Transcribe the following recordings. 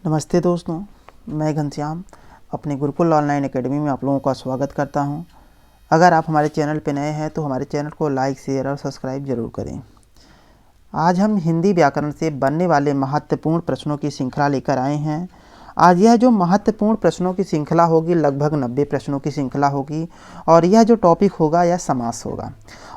नमस्ते दोस्तों, मैं घनश्याम अपने गुरुकुल ऑनलाइन एकेडमी में आप लोगों का स्वागत करता हूं। अगर आप हमारे चैनल पर नए हैं तो हमारे चैनल को लाइक, शेयर और सब्सक्राइब ज़रूर करें। आज हम हिंदी व्याकरण से बनने वाले महत्वपूर्ण प्रश्नों की श्रृंखला लेकर आए हैं। आज यह जो महत्वपूर्ण प्रश्नों की श्रृंखला होगी लगभग 90 प्रश्नों की श्रृंखला होगी और यह जो टॉपिक होगा यह समास होगा।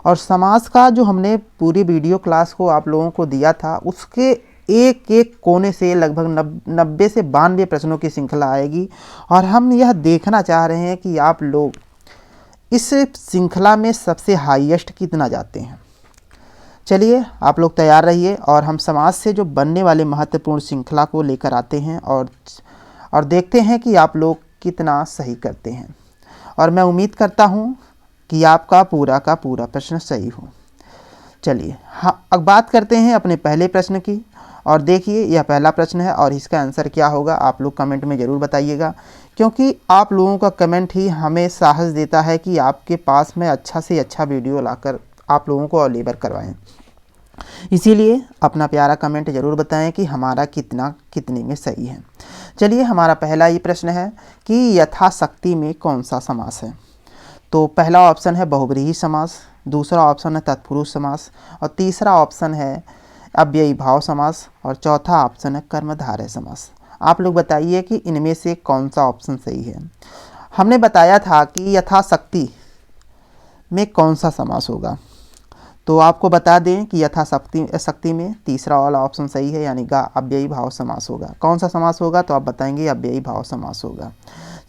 और समास का जो हमने पूरी वीडियो क्लास को आप लोगों को दिया था उसके एक एक कोने से लगभग 90 से 92 प्रश्नों की श्रृंखला आएगी और हम यह देखना चाह रहे हैं कि आप लोग इस श्रृंखला में सबसे हाईएस्ट कितना जाते हैं। चलिए आप लोग तैयार रहिए और हम समाज से जो बनने वाले महत्वपूर्ण श्रृंखला को लेकर आते हैं और देखते हैं कि आप लोग कितना सही करते हैं। और मैं उम्मीद करता हूं कि आपका पूरा का पूरा प्रश्न सही हो। चलिए अब बात करते हैं अपने पहले प्रश्न की। और देखिए यह पहला प्रश्न है और इसका आंसर क्या होगा आप लोग कमेंट में ज़रूर बताइएगा, क्योंकि आप लोगों का कमेंट ही हमें साहस देता है कि आपके पास में अच्छा से अच्छा वीडियो लाकर आप लोगों को अवेलेबल करवाएं। इसीलिए अपना प्यारा कमेंट ज़रूर बताएं कि हमारा कितने में सही है। चलिए हमारा पहला ये प्रश्न है कि यथाशक्ति में कौन सा समास है। तो पहला ऑप्शन है बहुब्रीहि समास, दूसरा ऑप्शन है तत्पुरुष समास और तीसरा ऑप्शन है अव्ययी भाव समास और चौथा ऑप्शन है कर्मधारय समास। आप लोग बताइए कि इनमें से कौन सा ऑप्शन सही है। हमने बताया था कि यथाशक्ति में कौन सा समास होगा, तो आपको बता दें कि यथाशक्ति में तीसरा वाला ऑप्शन सही है, यानी कि अव्ययी भाव समास होगा। कौन सा समास होगा तो आप बताएंगे अव्ययी भाव समास होगा।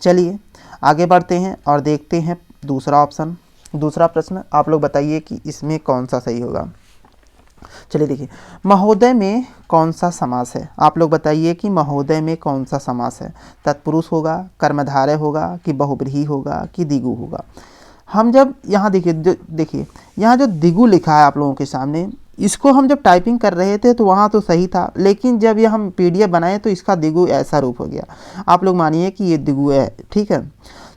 चलिए आगे बढ़ते हैं और देखते हैं दूसरा प्रश्न। आप लोग बताइए कि इसमें कौन सा सही होगा। चलिए देखिए, महोदय में कौन सा समास है। आप लोग बताइए कि महोदय में कौन सा समास है। तत्पुरुष होगा, कर्मधारय होगा कि बहुब्रीहि होगा कि द्विगु होगा। हम जब यहाँ देखिए यहाँ जो द्विगु लिखा है आप लोगों के सामने, इसको हम जब टाइपिंग कर रहे थे तो वहाँ तो सही था, लेकिन जब ये हम PDF बनाए तो इसका द्विगु ऐसा रूप हो गया। आप लोग मानिए कि ये द्विगु है, ठीक है।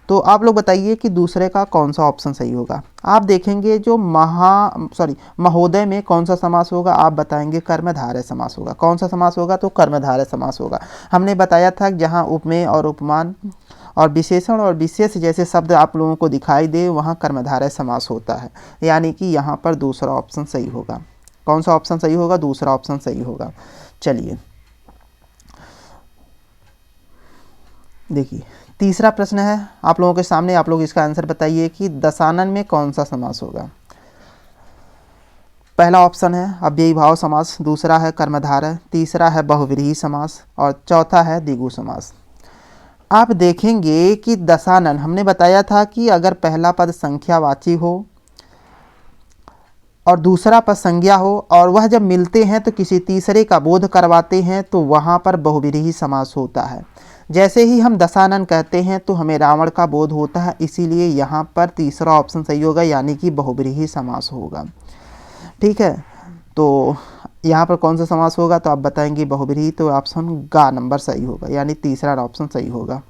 तो आप लोग बताइए कि दूसरे का कौन सा ऑप्शन सही होगा। आप देखेंगे जो महोदय में कौन सा समास होगा, आप बताएंगे कर्मधारय समास होगा। कौन सा समास होगा तो कर्मधारय समास होगा। हमने बताया था कि जहाँ उपमेय और उपमान और विशेषण और विशेष जैसे शब्द आप लोगों को दिखाई दे वहाँ कर्मधारय समास होता है, यानी कि यहाँ पर दूसरा ऑप्शन सही होगा। कौन सा ऑप्शन सही होगा, दूसरा ऑप्शन सही होगा। चलिए देखिए तीसरा प्रश्न है आप लोगों के सामने। आप लोग इसका आंसर बताइए कि दशानन में कौन सा समास होगा। पहला ऑप्शन है अव्ययी भाव समास, दूसरा है कर्मधारय, तीसरा है बहुव्रीहि समास और चौथा है द्विगु समास। आप देखेंगे कि दशानन हमने बताया था कि अगर पहला पद संख्यावाची हो और दूसरा पद संज्ञा हो और वह जब मिलते हैं तो किसी तीसरे का बोध करवाते हैं तो वहाँ पर बहुव्रीहि समास होता है। जैसे ही हम दशानन कहते हैं तो हमें रावण का बोध होता है, इसीलिए यहाँ पर तीसरा ऑप्शन सही होगा, यानी कि बहुव्रीहि समास होगा। ठीक है, तो यहाँ पर कौन सा समास होगा तो आप बताएंगे बहुव्रीहि, तो ऑप्शन ग नंबर सही होगा, यानी तीसरा ऑप्शन सही होगा।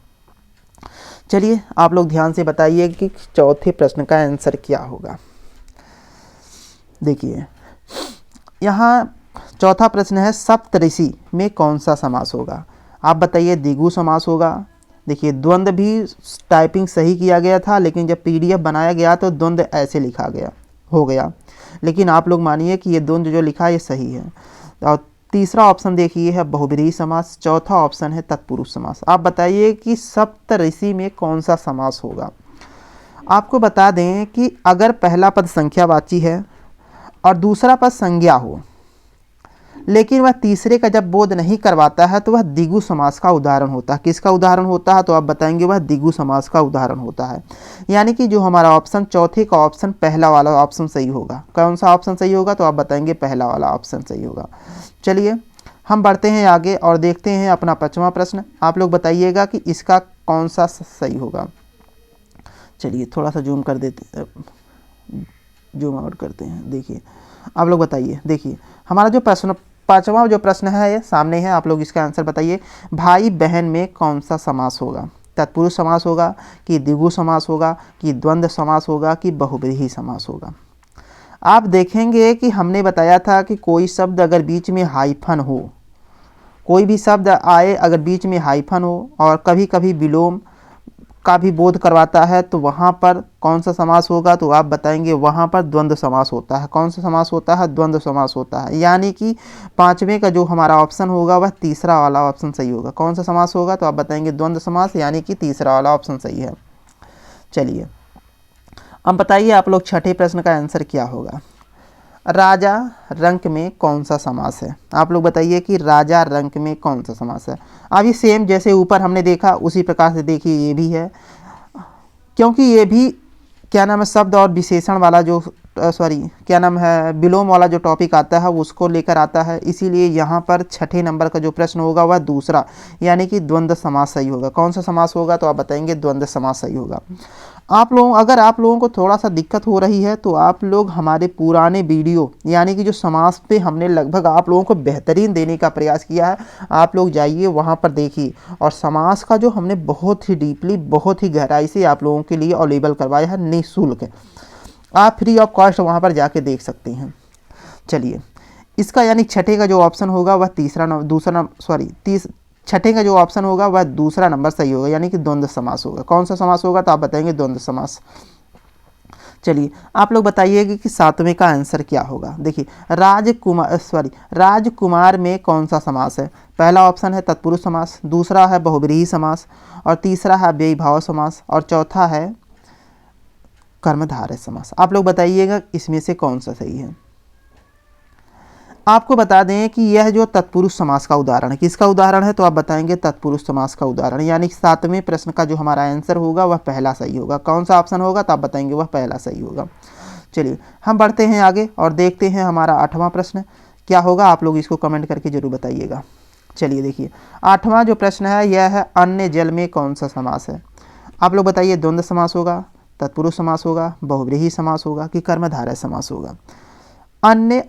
चलिए आप लोग ध्यान से बताइए कि चौथे प्रश्न का आंसर क्या होगा। देखिए यहाँ चौथा प्रश्न है सप्तऋषि में कौन सा समास होगा। आप बताइए द्विगु समास होगा। देखिए द्वंद्व भी टाइपिंग सही किया गया था, लेकिन जब PDF बनाया गया तो द्वंद्व ऐसे लिखा हो गया, लेकिन आप लोग मानिए कि ये द्वंद्व जो लिखा है ये सही है। और तीसरा ऑप्शन देखिए है बहुब्रीहि समास, चौथा ऑप्शन है तत्पुरुष समास। आप बताइए कि सप्तऋषि में कौन सा समास होगा। आपको बता दें कि अगर पहला पद संख्यावाची है और दूसरा पद संज्ञा हो, लेकिन वह तीसरे का जब बोध नहीं करवाता है तो वह द्विगु समास का उदाहरण होता है। किसका उदाहरण होता है तो आप बताएंगे वह द्विगु समास का उदाहरण होता है, यानी कि जो हमारा ऑप्शन चौथे का ऑप्शन पहला वाला ऑप्शन सही होगा। कौन सा ऑप्शन सही होगा तो आप बताएंगे पहला वाला ऑप्शन सही होगा। चलिए हम बढ़ते हैं आगे और देखते हैं अपना पांचवा प्रश्न। आप लोग बताइएगा कि इसका कौन सा सही होगा। चलिए थोड़ा सा जूम कर देते, जूम आउट करते हैं। देखिए आप लोग बताइए, देखिए हमारा जो पांचवा जो प्रश्न है ये सामने है। आप लोग इसका आंसर बताइए। भाई बहन में कौन सा समास होगा। तत्पुरुष समास होगा कि द्विगु समास होगा कि द्वंद्व समास होगा कि बहुब्रीहि समास होगा। आप देखेंगे कि हमने बताया था कि कोई शब्द अगर बीच में हाइफन हो कोई भी शब्द आए अगर बीच में हाइफन हो और कभी कभी विलोम का भी बोध करवाता है तो वहाँ पर कौन सा समास होगा, तो आप बताएंगे वहाँ पर द्वंद्व समास होता है। कौन सा समास होता है? द्वंद्व समास होता है। यानी कि पांचवें का जो हमारा ऑप्शन होगा वह तीसरा वाला ऑप्शन सही होगा। कौन सा समास होगा? तो आप बताएंगे द्वंद्व समास, यानी कि तीसरा वाला ऑप्शन सही है। चलिए अब बताइए आप लोग छठे प्रश्न का आंसर क्या होगा। राजा रंक में कौन सा समास है? आप लोग बताइए कि राजा रंक में कौन सा समास है। अब ये सेम जैसे ऊपर हमने देखा उसी प्रकार से देखिए ये भी है, क्योंकि ये भी क्या नाम है शब्द और विशेषण वाला जो क्या नाम है विलोम वाला जो टॉपिक आता है उसको लेकर आता है, इसीलिए यहाँ पर छठे नंबर का जो प्रश्न होगा वह दूसरा यानी कि द्वंद्व समास सही होगा। कौन सा समास होगा? तो आप बताएंगे द्वंद्व समास सही होगा। अगर आप लोगों को थोड़ा सा दिक्कत हो रही है तो आप लोग हमारे पुराने वीडियो यानी कि जो समास पे हमने लगभग आप लोगों को बेहतरीन देने का प्रयास किया है, आप लोग जाइए वहाँ पर देखिए, और समास का जो हमने बहुत ही डीपली बहुत ही गहराई से आप लोगों के लिए अवेलेबल करवाया है निःशुल्क। आप फ्री ऑफ कॉस्ट वहाँ पर जाके देख सकते हैं। चलिए इसका यानी छठे का जो ऑप्शन होगा वह छठे का जो ऑप्शन होगा वह दूसरा नंबर सही होगा, यानी कि द्वंद्व समास होगा। कौन सा समास होगा? तो आप बताएंगे द्वंद्व समास। चलिए आप लोग बताइएगा कि सातवें का आंसर क्या होगा। देखिए राजकुमार में कौन सा समास है? पहला ऑप्शन है तत्पुरुष समास, दूसरा है बहुब्रीहि समास, और तीसरा है अव्ययीभाव समास, और चौथा है कर्मधारय समास। आप लोग बताइएगा इसमें से कौन सा सही है। आपको बता दें कि यह जो तत्पुरुष समास का उदाहरण है, किसका उदाहरण है? तो आप बताएंगे तत्पुरुष समास का उदाहरण, यानी सातवें प्रश्न का जो हमारा आंसर होगा वह पहला सही होगा। कौन सा ऑप्शन होगा? तो आप बताएंगे वह पहला सही होगा। चलिए हम बढ़ते हैं आगे और देखते हैं हमारा आठवां प्रश्न क्या होगा। आप लोग इसको कमेंट करके जरूर बताइएगा। चलिए देखिए आठवां जो प्रश्न है यह है अन्य जल में कौन सा समास है। आप लोग बताइए द्वंद्व समास होगा, तत्पुरुष समास होगा, बहुव्रीहि समास होगा कि कर्मधारय समास होगा। अन्य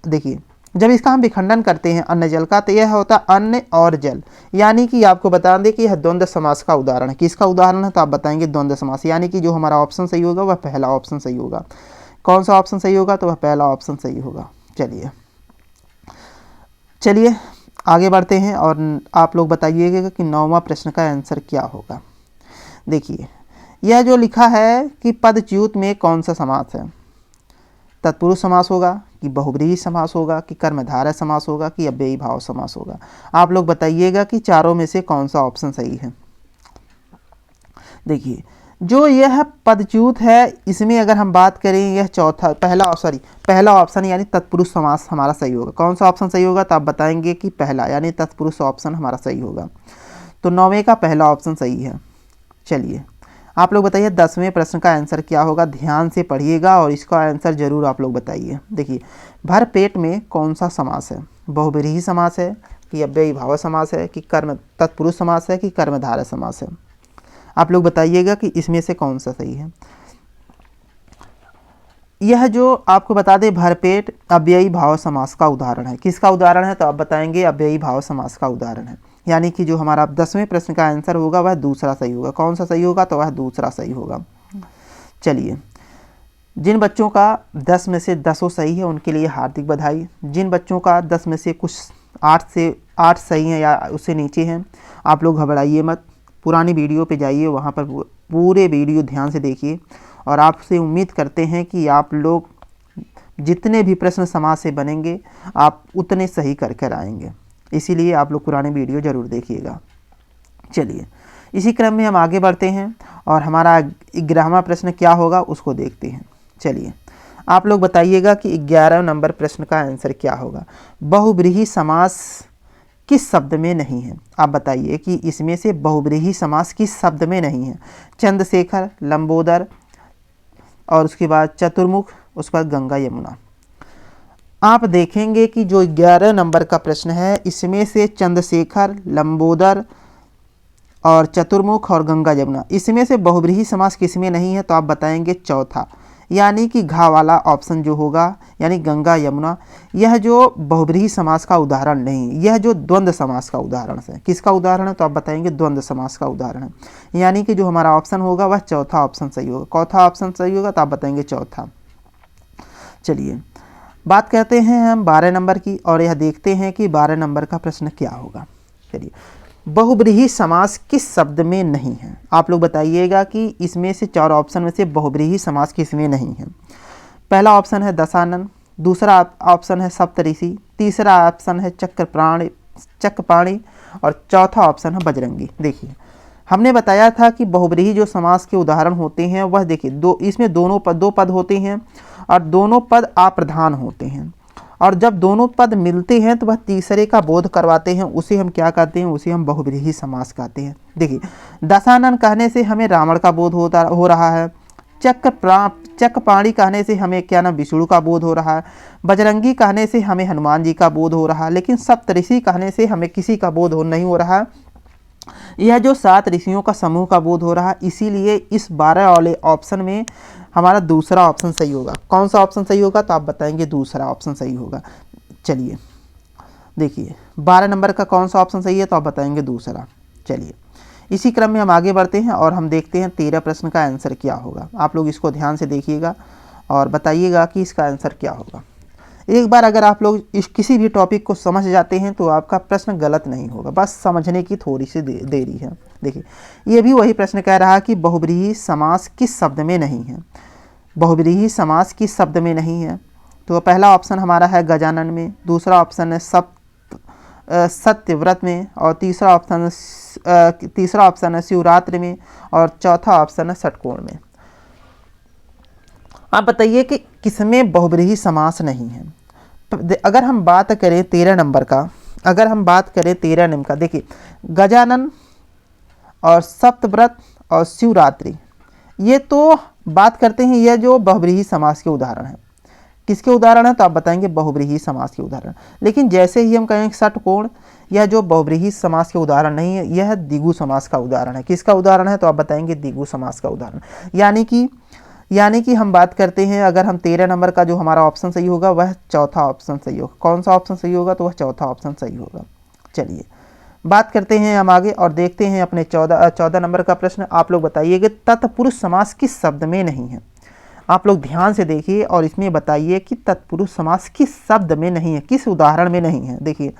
देखिए जब इसका हम विखंडन करते हैं अन्य जल का तो यह होता है अन्य और जल, यानी कि आपको बता दें कि यह द्वंद्व समास का उदाहरण है। किसका उदाहरण है? तो आप बताएंगे द्वंद्व समास, यानी कि जो हमारा ऑप्शन सही होगा वह पहला ऑप्शन सही होगा। कौन सा ऑप्शन सही होगा? तो वह पहला ऑप्शन सही होगा। चलिए आगे बढ़ते हैं और आप लोग बताइएगा कि नौवां प्रश्न का आंसर क्या होगा। देखिए यह जो लिखा है कि पदच्युत में कौन सा समास है। तत्पुरुष समास होगा कि बहुब्रीहि समास होगा कि कर्मधारय समास होगा कि अव्ययीभाव समास होगा। आप लोग बताइएगा कि चारों में से कौन सा ऑप्शन सही है। देखिए जो यह पदच्युत है इसमें अगर हम बात करें यह पहला ऑप्शन यानी तत्पुरुष समास हमारा सही होगा। कौन सा ऑप्शन सही होगा? तो आप बताएंगे कि पहला यानी तत्पुरुष ऑप्शन हमारा सही होगा। तो नौवें का पहला ऑप्शन सही है। चलिए आप लोग बताइए 10वें प्रश्न का आंसर क्या होगा। ध्यान से पढ़िएगा और इसका आंसर जरूर आप लोग बताइए। देखिए भर पेट में कौन सा समास है। बहुब्रीहि समास है कि अव्ययीभाव समास है कि तत्पुरुष समास है कि कर्मधारय समास है। आप लोग बताइएगा कि इसमें से कौन सा सही है। यह जो आपको बता दें भरपेट अव्ययीभाव समास का उदाहरण है। किसका उदाहरण है? तो आप बताएंगे अव्ययीभाव समास का उदाहरण है, यानी कि जो हमारा 10वें प्रश्न का आंसर होगा वह दूसरा सही होगा। कौन सा सही होगा? तो वह दूसरा सही होगा। चलिए जिन बच्चों का 10 में से 10 सही है उनके लिए हार्दिक बधाई। जिन बच्चों का 10 में से कुछ 8 सही हैं या उससे नीचे हैं आप लोग घबराइए मत, पुरानी वीडियो पे जाइए, वहाँ पर पूरे वीडियो ध्यान से देखिए और आपसे उम्मीद करते हैं कि आप लोग जितने भी प्रश्न समाज से बनेंगे आप उतने सही कर आएंगे, इसीलिए आप लोग पुराने वीडियो ज़रूर देखिएगा। चलिए इसी क्रम में हम आगे बढ़ते हैं और हमारा 11वां प्रश्न क्या होगा उसको देखते हैं। चलिए आप लोग बताइएगा कि 11 नंबर प्रश्न का आंसर क्या होगा। बहुब्रीहि समास किस शब्द में नहीं है। आप बताइए कि इसमें से बहुब्रीहि समास किस शब्द में नहीं है। चंद्रशेखर, लंबोदर और उसके बाद चतुर्मुख, उस पर गंगा यमुना। आप देखेंगे कि जो 11 नंबर का प्रश्न है इसमें से चंद्रशेखर, लंबोदर और चतुर्मुख और गंगा यमुना, इसमें से बहुब्रीहि समास किसमें नहीं है। तो आप बताएंगे चौथा, यानी कि घा वाला ऑप्शन जो होगा यानी गंगा यमुना। यह जो बहुब्रीहि समास का उदाहरण नहीं, यह जो द्वंद्व समास का उदाहरण है। किसका उदाहरण है? तो आप बताएंगे द्वंद्व समास का उदाहरण है, यानी कि जो हमारा ऑप्शन होगा वह चौथा ऑप्शन सही होगा। चौथा ऑप्शन सही होगा तो आप बताएंगे चौथा। चलिए बात करते हैं हम 12 नंबर की और यह देखते हैं कि 12 नंबर का प्रश्न क्या होगा। चलिए, बहुब्रीहि समास किस शब्द में नहीं है? आप लोग बताइएगा कि इसमें से 4 ऑप्शन में से बहुब्रीहि समास किस में नहीं है। पहला ऑप्शन है दशानन, दूसरा ऑप्शन है सप्तऋषि, तीसरा ऑप्शन है चक्रपाणि और चौथा ऑप्शन है बजरंगी। देखिए, हमने बताया था कि बहुब्रीहि जो समास के उदाहरण होते हैं वह देखिए इसमें दो पद होते हैं और दोनों पद अप्रधान होते हैं, और जब दोनों पद मिलते हैं तो वह तीसरे का बोध करवाते हैं, उसे हम क्या कहते हैं? उसे हम बहुब्रीहि समास कहते हैं। देखिए, दशानन कहने से हमें रावण का बोध हो रहा है, चक्रपाणि कहने से हमें क्या नाम विष्णु का बोध हो रहा है, बजरंगी कहने से हमें हनुमान जी का बोध हो रहा है, लेकिन सप्तऋषि कहने से हमें किसी का बोध नहीं हो रहा है। यह जो 7 ऋषियों का समूह का बोध हो रहा है, इसीलिए इस 12 वाले ऑप्शन में हमारा दूसरा ऑप्शन सही होगा। कौन सा ऑप्शन सही होगा? तो आप बताएंगे दूसरा ऑप्शन सही होगा। चलिए देखिए, 12 नंबर का कौन सा ऑप्शन सही है? तो आप बताएंगे दूसरा। चलिए, इसी क्रम में हम आगे बढ़ते हैं और हम देखते हैं 13 प्रश्न का आंसर क्या होगा। आप लोग इसको ध्यान से देखिएगा और बताइएगा कि इसका आंसर क्या होगा। एक बार अगर आप लोग इस किसी भी टॉपिक को समझ जाते हैं तो आपका प्रश्न गलत नहीं होगा, बस समझने की थोड़ी सी देरी है। देखिए, ये भी वही प्रश्न कह रहा है कि बहुब्रीहि समास किस शब्द में नहीं है। बहुब्रीहि समास किस शब्द में नहीं है? तो पहला ऑप्शन हमारा है गजानन में, दूसरा ऑप्शन है सत्यव्रत में, और तीसरा ऑप्शन है शिवरात्रि में, और चौथा ऑप्शन है षटकोण में। आप बताइए कि किसमें बहुब्रीहि समास नहीं है। अगर हम बात करें 13 नंबर का, देखिए, गजानन और सप्तव्रत और शिवरात्रि, ये तो बात करते हैं, यह जो बहुब्रीहि समास के उदाहरण हैं। किसके उदाहरण है? तो आप बताएंगे बहुब्रीहि समास के उदाहरण। लेकिन जैसे ही हम कहेंगे षटकोण, यह जो बहुब्रीहि समास के उदाहरण नहीं है, यह द्विगु समास का उदाहरण है। किसका उदाहरण है? तो आप बताएंगे द्विगु समास का उदाहरण। यानी कि हम बात करते हैं, अगर हम 13 नंबर का जो हमारा ऑप्शन सही होगा वह चौथा ऑप्शन सही होगा। कौन सा ऑप्शन सही होगा? तो वह चौथा ऑप्शन सही होगा। चलिए, बात करते हैं हम आगे और देखते हैं अपने 14 नंबर का प्रश्न। आप लोग बताइए कि तत्पुरुष समास किस शब्द में नहीं है। आप लोग ध्यान से देखिए और इसमें बताइए कि तत्पुरुष समास किस शब्द में नहीं है, किस उदाहरण में नहीं है। देखिए,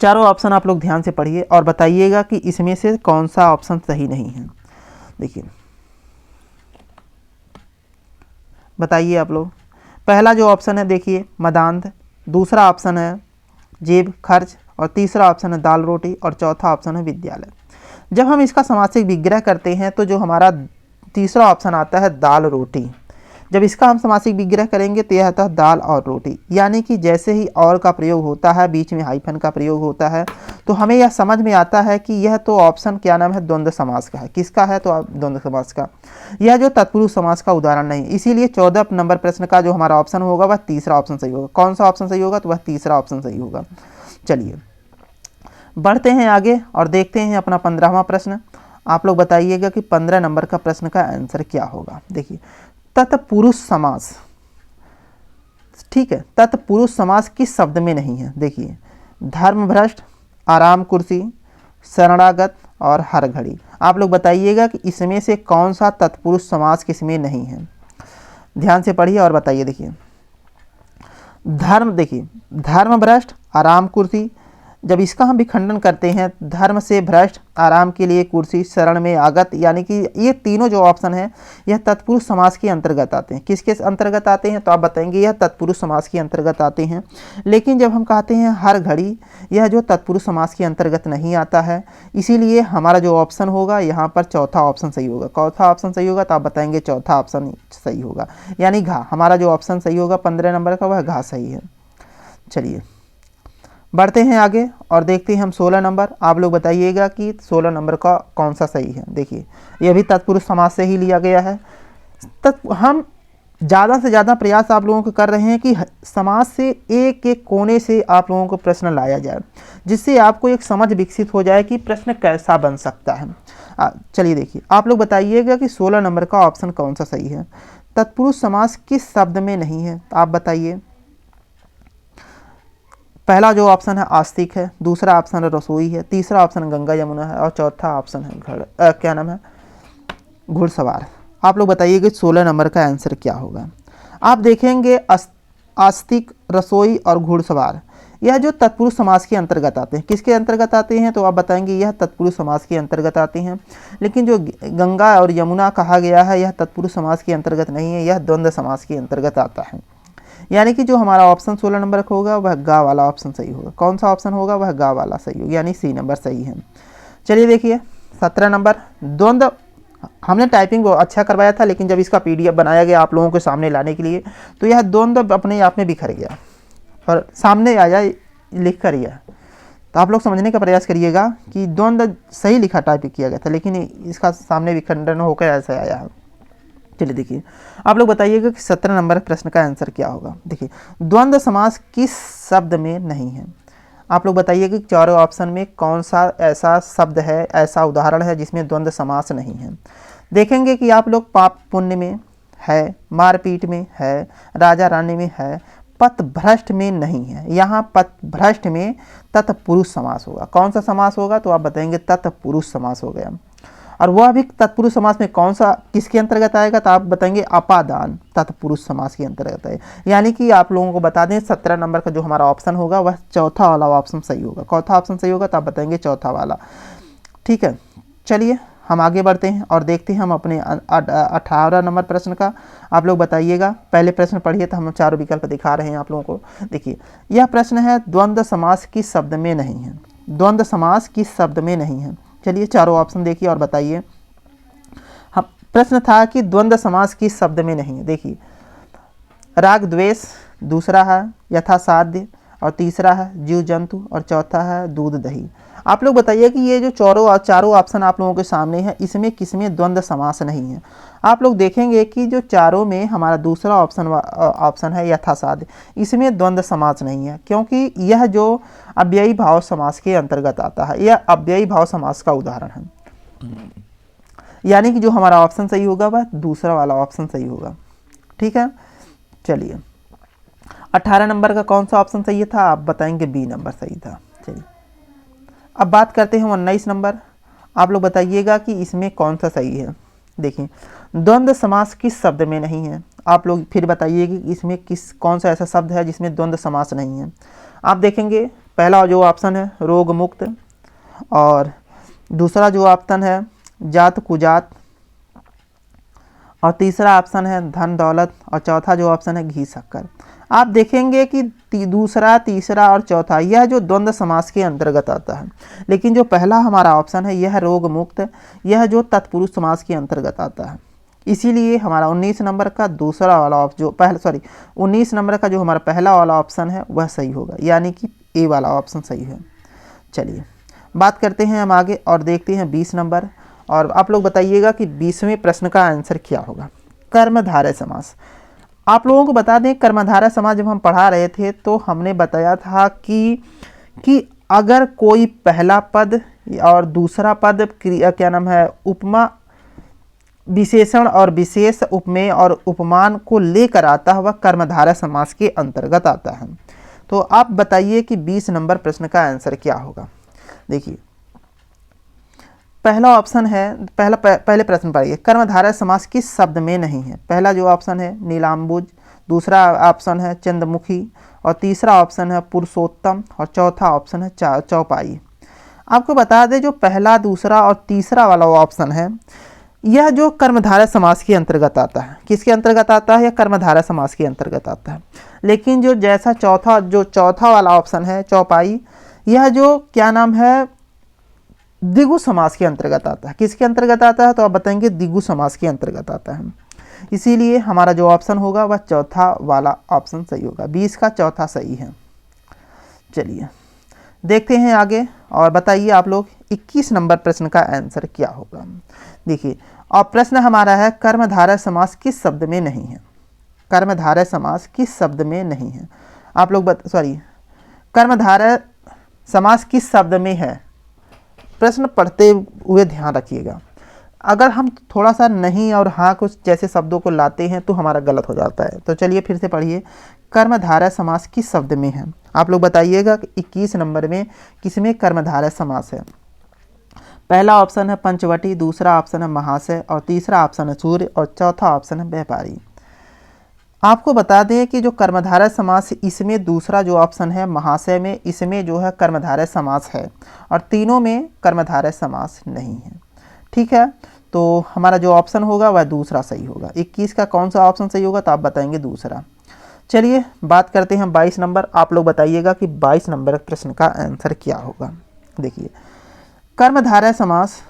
चारों ऑप्शन आप लोग ध्यान से पढ़िए और बताइएगा कि इसमें से कौन सा ऑप्शन सही नहीं है। देखिए, बताइए आप लोग। पहला जो ऑप्शन है देखिए मदांध, दूसरा ऑप्शन है जेब खर्च, और तीसरा ऑप्शन है दाल रोटी, और चौथा ऑप्शन है विद्यालय। जब हम इसका समासिक विग्रह करते हैं तो जो हमारा तीसरा ऑप्शन आता है दाल रोटी, जब इसका हम समासिक विग्रह करेंगे तो यह आता है दाल और रोटी। यानी कि जैसे ही और का प्रयोग होता है, बीच में हाइफन का प्रयोग होता है, तो हमें यह समझ में आता है कि यह तो ऑप्शन क्या नाम है? द्वंद्व समास का है। किसका है? तो द्वंद्व समास का। यह जो तत्पुरुष समास का उदाहरण नहीं, इसीलिए 14 नंबर प्रश्न का जो हमारा ऑप्शन होगा वह तीसरा ऑप्शन सही होगा। कौन सा ऑप्शन सही होगा? तो वह तीसरा ऑप्शन सही होगा। चलिए, बढ़ते हैं आगे और देखते हैं अपना 15वां प्रश्न। आप लोग बताइएगा कि 15 नंबर का प्रश्न का आंसर क्या होगा। देखिए, तत्पुरुष समास, ठीक है, तत्पुरुष समास किस शब्द में नहीं है? देखिए, धर्मभ्रष्ट, आराम कुर्सी, शरणागत और हर घड़ी। आप लोग बताइएगा कि इसमें से कौन सा तत्पुरुष समास किसमें नहीं है। ध्यान से पढ़िए और बताइए। देखिए, धर्मभ्रष्ट, आराम कुर्सी, जब इसका हम विखंडन करते हैं, धर्म से भ्रष्ट, आराम के लिए कुर्सी, शरण में आगत, यानी कि ये तीनों जो ऑप्शन है यह तत्पुरुष समास के अंतर्गत आते हैं। किसके अंतर्गत आते हैं? तो आप बताएंगे यह तत्पुरुष समास के अंतर्गत आते हैं। लेकिन जब हम कहते हैं हर घड़ी, यह जो तत्पुरुष समास के अंतर्गत नहीं आता है, इसीलिए हमारा जो ऑप्शन होगा यहाँ पर चौथा ऑप्शन सही होगा। चौथा ऑप्शन सही होगा तो आप बताएंगे चौथा ऑप्शन सही होगा, यानी घा। हमारा जो ऑप्शन सही होगा 15 नंबर का, वह घा सही है। चलिए, बढ़ते हैं आगे और देखते हैं हम 16 नंबर। आप लोग बताइएगा कि 16 नंबर का कौन सा सही है। देखिए, यह भी तत्पुरुष समास से ही लिया गया है। हम ज़्यादा से ज़्यादा प्रयास आप लोगों को कर रहे हैं कि समाज से एक एक कोने से आप लोगों को प्रश्न लाया जाए, जिससे आपको एक समझ विकसित हो जाए कि प्रश्न कैसा बन सकता है। चलिए देखिए, आप लोग बताइएगा कि 16 नंबर का ऑप्शन कौन सा सही है। तत्पुरुष समास किस शब्द में नहीं है? आप बताइए। पहला जो ऑप्शन है आस्तिक है, दूसरा ऑप्शन है रसोई है, तीसरा ऑप्शन गंगा यमुना है, और चौथा ऑप्शन है घुड़सवार। आप लोग बताइए कि 16 नंबर का आंसर क्या होगा। आप देखेंगे आस्तिक, रसोई और घुड़सवार, यह जो तत्पुरुष समास के अंतर्गत आते हैं। किसके अंतर्गत आते हैं? तो आप बताएंगे यह तत्पुरुष समास के अंतर्गत आते हैं। लेकिन जो गंगा और यमुना कहा गया है यह तत्पुरुष समास के अंतर्गत नहीं है, यह द्वंद्व समास के अंतर्गत आता है। यानी कि जो हमारा ऑप्शन 16 नंबर का होगा वह गा वाला ऑप्शन सही होगा। कौन सा ऑप्शन होगा? वह गा वाला सही होगा, यानी सी नंबर सही है। चलिए देखिए 17 नंबर, द्वंद्व। हमने टाइपिंग अच्छा करवाया था, लेकिन जब इसका PDF बनाया गया आप लोगों के सामने लाने के लिए, तो यह द्वंद्व अपने आप में बिखर गया और सामने आया लिख कर यह। तो आप लोग समझने का प्रयास करिएगा कि द्वंद्व सही लिखा टाइप किया गया था, लेकिन इसका सामने विखंडन होकर ऐसा आया है। चलिए देखिए, आप लोग बताइएगा कि 17 नंबर प्रश्न का आंसर क्या होगा। देखिए, द्वंद्व समास किस शब्द में नहीं है? आप लोग बताइए कि चारों ऑप्शन में कौन सा ऐसा शब्द है, ऐसा उदाहरण है जिसमें द्वंद्व समास नहीं है। देखेंगे कि आप लोग पाप पुण्य में है, मारपीट में है, राजा रानी में है, पथभ्रष्ट में नहीं है। यहाँ पथभ्रष्ट में तत्पुरुष समास होगा। कौन सा समास होगा? तो आप बताएंगे तत्पुरुष समास हो गया। और वह भी तत्पुरुष समास में कौन सा, किसके अंतर्गत आएगा? तो आप बताएंगे अपादान तत्पुरुष समास के अंतर्गत है। यानी कि आप लोगों को बता दें 17 नंबर का जो हमारा ऑप्शन होगा वह चौथा वाला ऑप्शन सही होगा। चौथा ऑप्शन सही होगा तो आप बताएंगे चौथा वाला। ठीक है, चलिए हम आगे बढ़ते हैं और देखते हैं हम अपने 18 नंबर प्रश्न का। आप लोग बताइएगा, पहले प्रश्न पढ़िए तो हम चारों विकल्प दिखा रहे हैं आप लोगों को। देखिए, यह प्रश्न है द्वंद्व समास किस शब्द में नहीं है? द्वंद्व समास किस शब्द में नहीं है? चलिए चारों ऑप्शन देखिए और बताइए। हम प्रश्न था कि द्वंद्व समास किस शब्द में नहीं है। देखिए, राग द्वेष, दूसरा है यथासाध्य, और तीसरा है जीव जंतु, और चौथा है दूध दही। आप लोग बताइए कि ये जो चारों ऑप्शन आप लोगों के सामने है, इसमें किसमें द्वंद्व समास नहीं है? आप लोग देखेंगे कि जो चारों में हमारा दूसरा ऑप्शन है यथासाध्य, इसमें द्वंद्व समास नहीं है, क्योंकि यह जो अव्ययी भाव समास के अंतर्गत आता है, यह अव्ययी भाव समास का उदाहरण है। यानी कि जो हमारा ऑप्शन सही होगा वह दूसरा वाला ऑप्शन सही होगा। ठीक है, चलिए 18 नंबर का कौन सा ऑप्शन सही था? आप बताएंगे बी नंबर सही था। चलिए अब बात करते हैं 19 नंबर। आप लोग बताइएगा कि इसमें कौन सा सही है। देखिए, द्वंद्व समास किस शब्द में नहीं है? आप लोग फिर बताइए कि इसमें कौन सा ऐसा शब्द है जिसमें द्वंद्व समास नहीं है। आप देखेंगे पहला जो ऑप्शन है रोग मुक्त, और दूसरा जो ऑप्शन है जात कुजात, और तीसरा ऑप्शन है धन दौलत, और चौथा जो ऑप्शन है घी शक्कर। आप देखेंगे कि दूसरा, तीसरा और चौथा यह जो द्वंद्व समास के अंतर्गत आता है, लेकिन जो पहला हमारा ऑप्शन है यह रोग मुक्त, यह जो तत्पुरुष समास के अंतर्गत आता है। इसीलिए हमारा 19 नंबर का दूसरा वाला 19 नंबर का जो हमारा पहला वाला ऑप्शन है वह सही होगा, यानी कि ए वाला ऑप्शन सही है। चलिए बात करते हैं हम आगे और देखते हैं 20 नंबर, और आप लोग बताइएगा कि 20वें प्रश्न का आंसर क्या होगा। कर्मधारय समास। आप लोगों को बता दें, कर्मधारय समास जब हम पढ़ा रहे थे तो हमने बताया था कि अगर कोई पहला पद और दूसरा पद क्या नाम है उपमा, विशेषण और विशेष उपमेय और उपमान को लेकर आता है, वह कर्मधारय समास के अंतर्गत आता है। तो आप बताइए कि 20 नंबर प्रश्न का आंसर क्या होगा। देखिए, पहला ऑप्शन है, पहले प्रश्न पढ़िए, कर्मधारय समास किस शब्द में नहीं है? पहला जो ऑप्शन है नीलांबुज, दूसरा ऑप्शन है चंद्रमुखी, और तीसरा ऑप्शन है पुरुषोत्तम, और चौथा ऑप्शन है चौपाई। आपको बता दें जो पहला, दूसरा और तीसरा वाला ऑप्शन है यह जो कर्मधारय समास के अंतर्गत आता है। किसके अंतर्गत आता है? यह कर्मधारय समास के अंतर्गत आता है। लेकिन जो चौथा वाला ऑप्शन है चौपाई, यह जो क्या नाम है द्विगु समास के अंतर्गत आता है। किसके अंतर्गत आता है? तो आप बताएंगे द्विगु समास के अंतर्गत आता है। इसीलिए हमारा जो ऑप्शन होगा वह चौथा वाला ऑप्शन सही होगा। 20 का चौथा सही है। चलिए देखते हैं आगे और बताइए आप लोग 21 नंबर प्रश्न का आंसर क्या होगा। देखिए, और प्रश्न हमारा है कर्मधारय समास किस शब्द में नहीं है? कर्मधारय समास किस शब्द में नहीं है? आप लोग कर्मधारय समास किस शब्द में है? प्रश्न पढ़ते हुए ध्यान रखिएगा। अगर हम थोड़ा सा नहीं और हाँ कुछ जैसे शब्दों को लाते हैं तो हमारा गलत हो जाता है। तो चलिए फिर से पढ़िए, कर्मधारय समास किस शब्द में है? आप लोग बताइएगा कि 21 नंबर में किसमें कर्मधारय समास है। पहला ऑप्शन है पंचवटी, दूसरा ऑप्शन है महाशय, और तीसरा ऑप्शन है सूर्य, और चौथा ऑप्शन है व्यापारी। आपको बता दें कि जो कर्मधारय समास, इसमें दूसरा जो ऑप्शन है महाशय में, इसमें जो है कर्मधारय समास है और तीनों में कर्मधारय समास नहीं है। ठीक है, तो हमारा जो ऑप्शन होगा वह दूसरा सही होगा। 21 का कौन सा ऑप्शन सही होगा, तो आप बताएंगे दूसरा। चलिए बात करते हैं 22 नंबर। आप लोग बताइएगा कि 22 नंबर प्रश्न का आंसर क्या होगा। देखिए, कर्मधारय समास,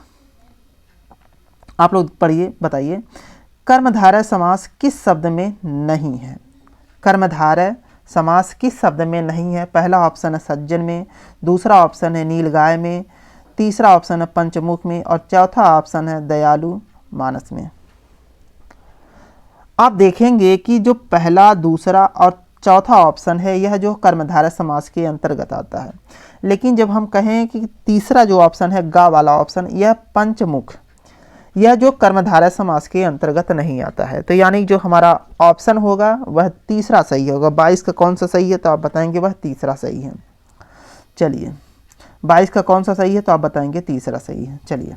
आप लोग पढ़िए, बताइए कर्मधारय समास किस शब्द में नहीं है। कर्मधारय समास किस शब्द में नहीं है। पहला ऑप्शन है सज्जन में, दूसरा ऑप्शन है नीलगाय में, तीसरा ऑप्शन है पंचमुख में और चौथा ऑप्शन है दयालु मानस में। आप देखेंगे कि जो पहला, दूसरा और चौथा ऑप्शन है यह जो कर्मधारय समास के अंतर्गत आता है, लेकिन जब हम कहें कि तीसरा जो ऑप्शन है गा वाला ऑप्शन, यह पंचमुख, यह जो कर्मधारय समास के अंतर्गत नहीं आता है। तो यानी जो हमारा ऑप्शन होगा वह तीसरा सही होगा। 22 का कौन सा सही है, तो आप बताएंगे वह तीसरा सही है। चलिए 22 का कौन सा सही है, तो आप बताएंगे तीसरा सही है। चलिए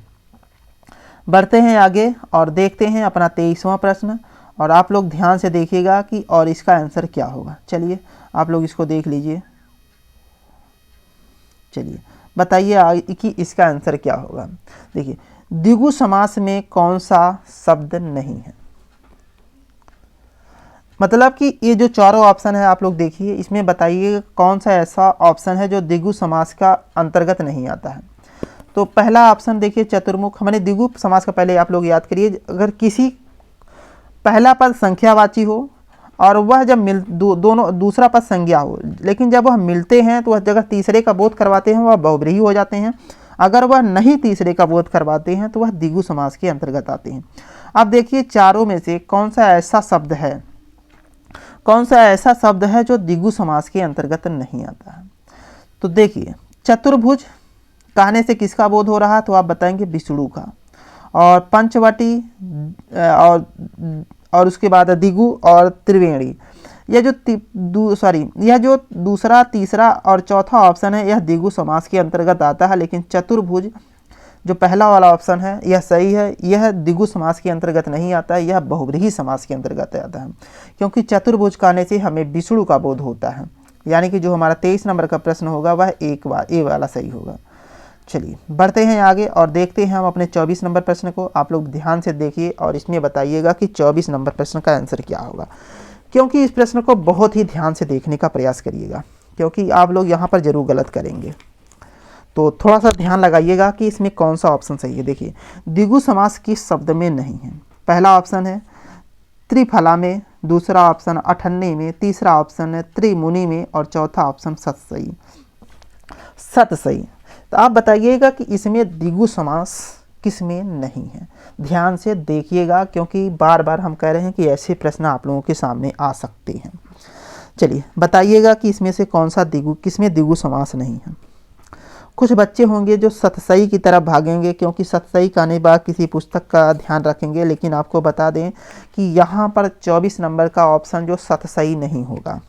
बढ़ते हैं आगे और देखते हैं अपना 23वां प्रश्न, और आप लोग ध्यान से देखिएगा कि और इसका आंसर क्या होगा। चलिए आप लोग इसको देख लीजिए। चलिए बताइए कि इसका आंसर क्या होगा। देखिए, द्विगु समास में कौन सा शब्द नहीं है। मतलब कि ये जो चारों ऑप्शन है आप लोग देखिए, इसमें बताइए कौन सा ऐसा ऑप्शन है जो द्विगु समास का अंतर्गत नहीं आता है। तो पहला ऑप्शन देखिए चतुर्मुख। मैंने द्विगु समास का पहले आप लोग याद करिए, अगर किसी पहला पद संख्यावाची हो और वह जब दोनों दूसरा पद संज्ञा हो, लेकिन जब वह मिलते हैं तो वह जगह तीसरे का बोध करवाते हैं, वह बहुब्रीहि हो जाते हैं। अगर वह नहीं तीसरे का बोध करवाते हैं तो वह द्विगु समास के अंतर्गत आते हैं। अब देखिए चारों में से कौन सा ऐसा शब्द है, कौन सा ऐसा शब्द है जो द्विगु समास के अंतर्गत नहीं आता है। तो देखिए, चतुर्भुज कहने से किसका बोध हो रहा है, तो आप बताएंगे विष्णु का। और पंचवटी और उसके बाद द्विगु और त्रिवेणी, यह जो दूसरा, तीसरा और चौथा ऑप्शन है यह द्विगु समास के अंतर्गत आता है। लेकिन चतुर्भुज जो पहला वाला ऑप्शन है यह सही है, यह द्विगु समास के अंतर्गत नहीं आता है, यह बहुब्रीहि समास के अंतर्गत आता है। क्योंकि चतुर्भुज कहने से हमें विष्णु का बोध होता है, यानी कि जो हमारा 23 नंबर का प्रश्न होगा वह ए वाला सही होगा। चलिए बढ़ते हैं आगे और देखते हैं हम अपने 24 नंबर प्रश्न को। आप लोग ध्यान से देखिए और इसमें बताइएगा कि 24 नंबर प्रश्न का आंसर क्या होगा, क्योंकि इस प्रश्न को बहुत ही ध्यान से देखने का प्रयास करिएगा, क्योंकि आप लोग यहाँ पर जरूर गलत करेंगे। तो थोड़ा सा ध्यान लगाइएगा कि इसमें कौन सा ऑप्शन सही है। देखिए, द्विगु समास किस शब्द में नहीं है। पहला ऑप्शन है त्रिफला में, दूसरा ऑप्शन अठन्नी में, तीसरा ऑप्शन है त्रिमुनि में और चौथा ऑप्शन सतसई। तो आप बताइएगा कि इसमें द्विगु समास किस में नहीं है। ध्यान से देखिएगा, क्योंकि बार बार हम कह रहे हैं कि ऐसे प्रश्न आप लोगों के सामने आ सकते हैं। चलिए बताइएगा कि इसमें से कौन सा किसमें द्विगु समास नहीं है। कुछ बच्चे होंगे जो सतसई की तरफ भागेंगे, क्योंकि सतसई का आने बाद किसी पुस्तक का ध्यान रखेंगे, लेकिन आपको बता दें कि यहाँ पर 24 नंबर का ऑप्शन जो सतसई नहीं होगा।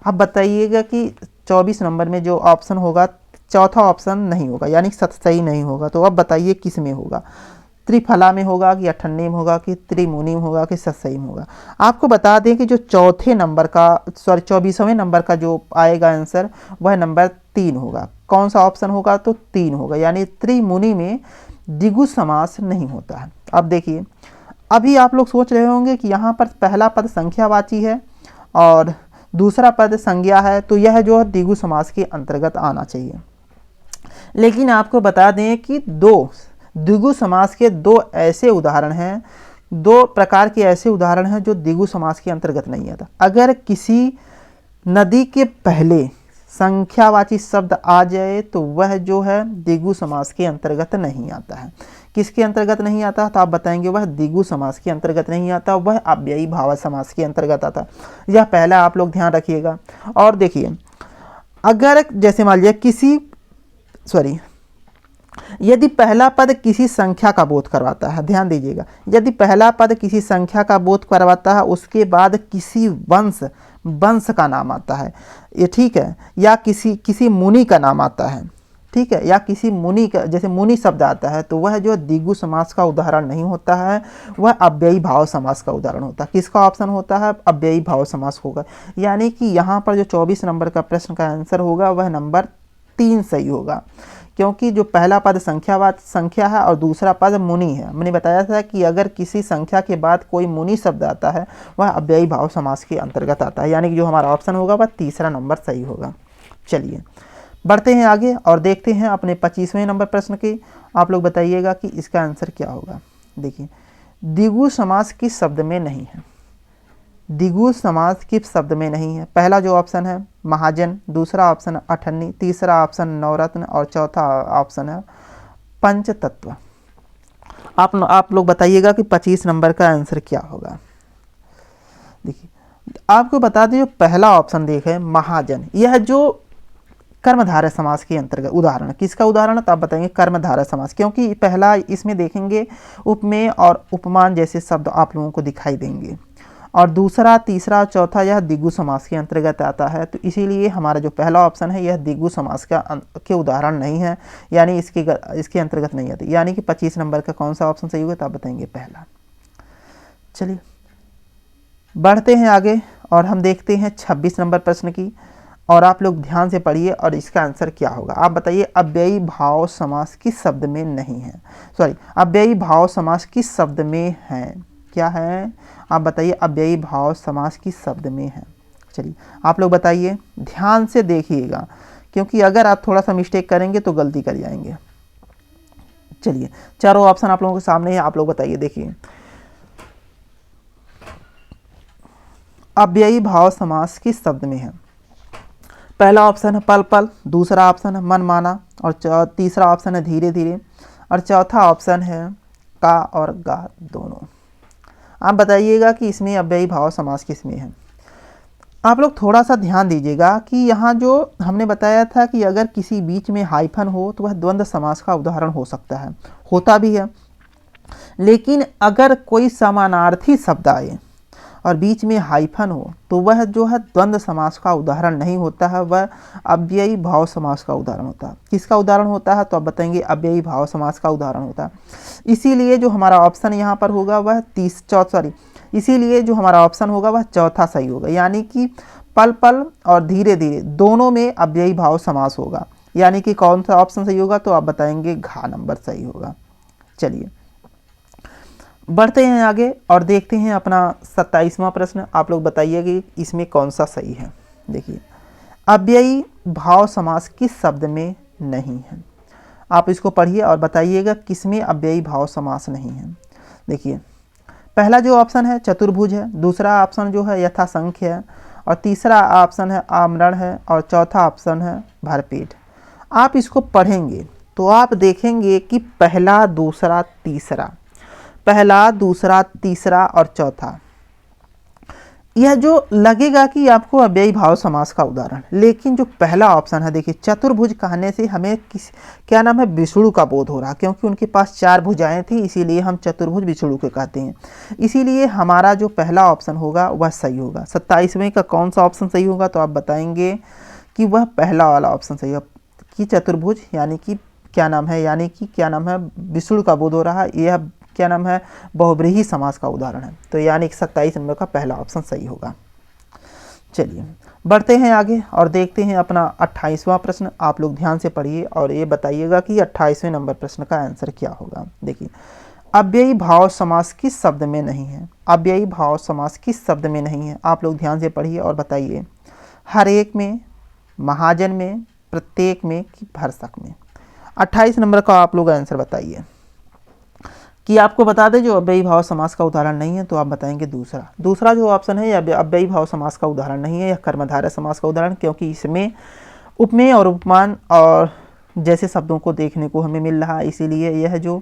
अब बताइएगा कि 24 नंबर में जो ऑप्शन होगा चौथा ऑप्शन नहीं होगा, यानी सतसई नहीं होगा। तो अब बताइए किस में होगा, त्रिफला में होगा कि अठन्नी में होगा कि त्रिमुनि में होगा कि सतसई में होगा। आपको बता दें कि जो 24वें नंबर का जो आएगा आंसर वह नंबर 3 होगा। कौन सा ऑप्शन होगा, तो 3 होगा, यानी त्रिमुनि में द्विगु समास नहीं होता है। अब देखिए, अभी आप लोग सोच रहे होंगे कि यहाँ पर पहला पद संख्यावाची है और दूसरा पद संज्ञा है, तो यह जो है द्विगु समास के अंतर्गत आना चाहिए। लेकिन आपको बता दें कि द्विगु समास के दो ऐसे उदाहरण हैं, दो प्रकार के ऐसे उदाहरण हैं जो द्विगु समास के अंतर्गत नहीं आता। अगर किसी नदी के पहले संख्यावाची शब्द आ जाए तो वह जो है द्विगु समास के अंतर्गत नहीं आता है। किसके अंतर्गत नहीं आता, तो आप बताएंगे वह द्विगु समास के अंतर्गत नहीं आता, वह अव्ययी भाव समास के अंतर्गत आता। यह पहला आप लोग ध्यान रखिएगा। और देखिए, अगर जैसे मान लीजिए यदि पहला पद किसी संख्या का बोध करवाता है, ध्यान दीजिएगा, यदि पहला पद किसी संख्या का बोध करवाता है, उसके बाद किसी वंश का नाम आता है, ये ठीक है, या किसी मुनि का नाम आता है, ठीक है, या किसी मुनि का, जैसे मुनि शब्द आता है तो वह जो द्विगु समास का उदाहरण नहीं होता है, वह अव्ययी भाव समास का उदाहरण होता है। किसका ऑप्शन होता है? अव्ययी भाव समास होगा। यानी कि यहाँ पर जो 24 नंबर का प्रश्न का आंसर होगा वह नंबर 3 सही होगा, क्योंकि जो पहला पद संख्या है और दूसरा पद मुनि है। मैंने बताया था कि अगर किसी संख्या के बाद कोई मुनि शब्द आता है वह अव्ययी भाव समास के अंतर्गत आता है, यानी कि जो हमारा ऑप्शन होगा वह तीसरा नंबर सही होगा। चलिए बढ़ते हैं आगे और देखते हैं अपने 25वें नंबर प्रश्न के। आप लोग बताइएगा कि इसका आंसर क्या होगा। देखिए, द्विगु समास किस शब्द में नहीं है? द्विगु समास किस शब्द में नहीं है? पहला जो ऑप्शन है महाजन, दूसरा ऑप्शन अठन्नी, तीसरा ऑप्शन नवरत्न और चौथा ऑप्शन है पंचतत्व। आप लोग बताइएगा कि 25 नंबर का आंसर क्या होगा। देखिए, आपको बता दें जो पहला ऑप्शन देखें महाजन, यह जो कर्मधारय समास के अंतर्गत उदाहरण, किसका उदाहरण है तो आप बताएंगे कर्मधारय समास, क्योंकि पहला इसमें देखेंगे उपमेय और उपमान जैसे शब्द आप लोगों को दिखाई देंगे, और दूसरा, तीसरा, चौथा यह द्विगु समास के अंतर्गत आता है। तो इसीलिए हमारा जो पहला ऑप्शन है यह द्विगु समास के उदाहरण नहीं है, यानी इसके अंतर्गत नहीं आती। यानी कि 25 नंबर का कौन सा ऑप्शन सही होगा तो आप बताएंगे पहला। चलिए बढ़ते हैं आगे और हम देखते हैं 26 नंबर प्रश्न की, और आप लोग ध्यान से पढ़िए और इसका आंसर क्या होगा। आप बताइए अव्ययी भाव समास किस शब्द में नहीं है? अव्ययी भाव समास किस शब्द में है? क्या है? आप बताइए अव्ययी भाव समास किस शब्द में है? चलिए आप लोग बताइए, ध्यान से देखिएगा, क्योंकि अगर आप थोड़ा सा मिस्टेक करेंगे तो गलती कर जाएंगे। चलिए चारों ऑप्शन आप लोगों के सामने है, आप लोग बताइए। देखिए, अव्ययी भाव समास किस शब्द में है? पहला ऑप्शन है पल पल, दूसरा ऑप्शन है मन माना, और तीसरा ऑप्शन है धीरे धीरे, और चौथा ऑप्शन है का और गा दोनों। आप बताइएगा कि इसमें अव्ययी भाव समास किस में है। आप लोग थोड़ा सा ध्यान दीजिएगा कि यहाँ जो हमने बताया था कि अगर किसी बीच में हाइफन हो तो वह द्वंद्व समास का उदाहरण हो सकता है, होता भी है। लेकिन अगर कोई समानार्थी शब्द आए और बीच में हाइफन हो तो वह जो है द्वंद्व समास का उदाहरण नहीं होता है, वह अव्ययी भाव समास का उदाहरण होता है। किसका उदाहरण होता है तो आप बताएंगे अव्ययी भाव समास का उदाहरण होता है। इसीलिए जो हमारा ऑप्शन यहाँ पर होगा वह इसीलिए जो हमारा ऑप्शन होगा वह चौथा सही होगा, यानी कि पल पल और धीरे धीरे दोनों में अव्ययी भाव समास होगा। यानी कि कौन सा ऑप्शन सही होगा तो आप बताएंगे घ नंबर सही होगा। चलिए बढ़ते हैं आगे और देखते हैं अपना 27वां प्रश्न। आप लोग बताइए कि इसमें कौन सा सही है। देखिए, अव्ययी भाव समास किस शब्द में नहीं है? आप इसको पढ़िए और बताइएगा किसमें अव्ययी भाव समास नहीं है। देखिए, पहला जो ऑप्शन है चतुर्भुज है, दूसरा ऑप्शन जो है यथासंख्य है, और तीसरा ऑप्शन है आमरण है, और चौथा ऑप्शन है भरपेट। आप इसको पढ़ेंगे तो आप देखेंगे कि पहला, दूसरा, तीसरा और चौथा, यह जो लगेगा कि आपको अव्ययी भाव समास का उदाहरण, लेकिन जो पहला ऑप्शन है, देखिए चतुर्भुज कहने से हमें क्या नाम है, विष्णु का बोध हो रहा, क्योंकि उनके पास 4 भुजाएं थी, इसीलिए हम चतुर्भुज विष्णु के कहते हैं। इसीलिए हमारा जो पहला ऑप्शन होगा वह सही होगा। 27वें का कौन सा ऑप्शन सही होगा तो आप बताएंगे कि वह पहला वाला ऑप्शन सही होगा कि चतुर्भुज, यानी कि क्या नाम है विष्णु का बोध हो रहा, यह क्या नाम है बहुब्रीहि समास का उदाहरण है। तो यानी कि 27 नंबर का पहला ऑप्शन सही होगा। चलिए बढ़ते हैं आगे और देखते हैं अपना 28वां प्रश्न। आप लोग ध्यान से पढ़िए और ये बताइएगा कि 28वें नंबर प्रश्न का आंसर क्या होगा। देखिए, अव्ययी भाव समास किस शब्द में नहीं है? अव्ययी भाव समास किस शब्द में नहीं है? आप लोग ध्यान से पढ़िए और बताइए, हर एक में, महाजन में, प्रत्येक में कि भरसक में। 28 नंबर का आप लोग आंसर बताइए। कि आपको बता दें जो अव्ययी भाव समास का उदाहरण नहीं है तो आप बताएंगे दूसरा जो ऑप्शन है यह अव्ययी भाव समास का उदाहरण नहीं है, यह कर्मधारय समास का उदाहरण, क्योंकि इसमें उपमेय और उपमान और जैसे शब्दों को देखने को हमें मिल रहा है, इसीलिए यह जो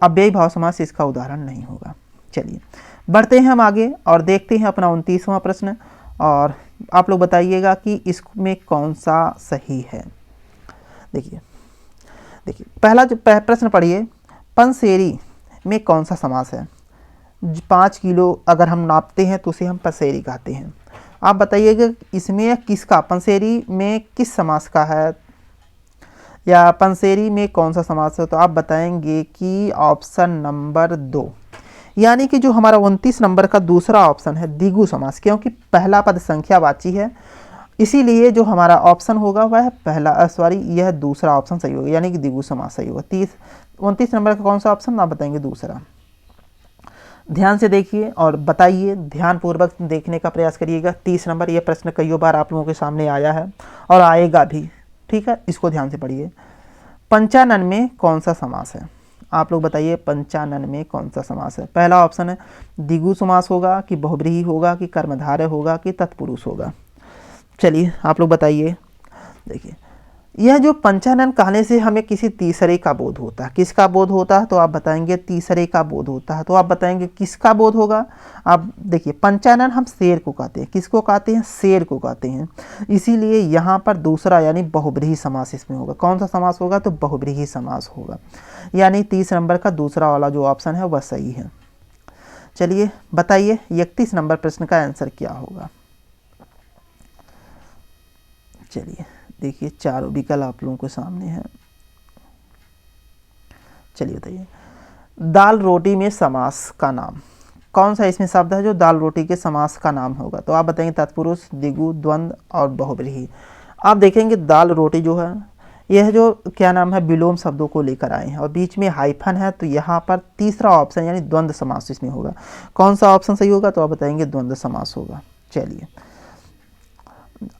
अव्ययी भाव समास इसका उदाहरण नहीं होगा। चलिए बढ़ते हैं हम आगे और देखते हैं अपना 29वां प्रश्न, और आप लोग बताइएगा कि इसमें कौन सा सही है। देखिए पहला जो प्रश्न पढ़िए, पंसेरी में कौन सा समास है? 5 किलो अगर हम नापते हैं तो उसे हम पंसेरी कहते हैं। आप बताइएगा इसमें किसका, पंसेरी में किस समास का है? या पंसेरी में कौन सा समास है, तो आप बताएंगे कि ऑप्शन नंबर 2, यानी कि जो हमारा 29 नंबर का दूसरा ऑप्शन है द्विगु समास, क्योंकि पहला पद संख्यावाची है, इसीलिए जो हमारा ऑप्शन होगा वह पहला यह दूसरा ऑप्शन सही होगा, यानी कि द्विगु समास सही होगा। 29 नंबर का कौन सा ऑप्शन, आप बताएंगे दूसरा। ध्यान से देखिए और बताइए, ध्यानपूर्वक देखने का प्रयास करिएगा। 30 नंबर, यह प्रश्न कई बार आप लोगों के सामने आया है और आएगा भी, ठीक है, इसको ध्यान से पढ़िए। पंचानन में कौन सा समास है, आप लोग बताइए पंचानन में कौन सा समास है। पहला ऑप्शन है द्विगु समास होगा कि बहुब्रीहि होगा कि कर्मधारय होगा कि तत्पुरुष होगा। चलिए आप लोग बताइए। देखिए, यह जो पंचानन कहने से हमें किसी तीसरे का बोध होता है। किसका बोध होता है, तो आप बताएंगे तीसरे का बोध होता है। तो आप बताएंगे किसका बोध होगा। आप देखिए, पंचानन हम शेर को कहते हैं। किसको कहते हैं, शेर को कहते हैं। इसीलिए यहाँ पर दूसरा यानी बहुब्रीहि समास इसमें होगा। कौन सा समास होगा, तो बहुब्रीहि समास होगा, यानी 30 नंबर का दूसरा वाला जो ऑप्शन है वह सही है। चलिए बताइए 31 नंबर प्रश्न का आंसर क्या होगा। चलिए देखिए, चारों विकल्प आप लोगों के सामने हैं। चलिए बताइए, दाल रोटी में समास का नाम, कौन सा इसमें शब्द है जो दाल रोटी के समास का नाम होगा। तो आप बताएंगे तत्पुरुष, द्विगु, द्वंद्व और बहुब्रीहि। आप देखेंगे दाल रोटी जो है, यह जो क्या नाम है, विलोम शब्दों को लेकर आए हैं और बीच में हाइफन है, तो यहाँ पर तीसरा ऑप्शन यानी द्वंद्व समास इसमें होगा। कौन सा ऑप्शन सही होगा, तो आप बताएंगे द्वंद्व समास होगा। चलिए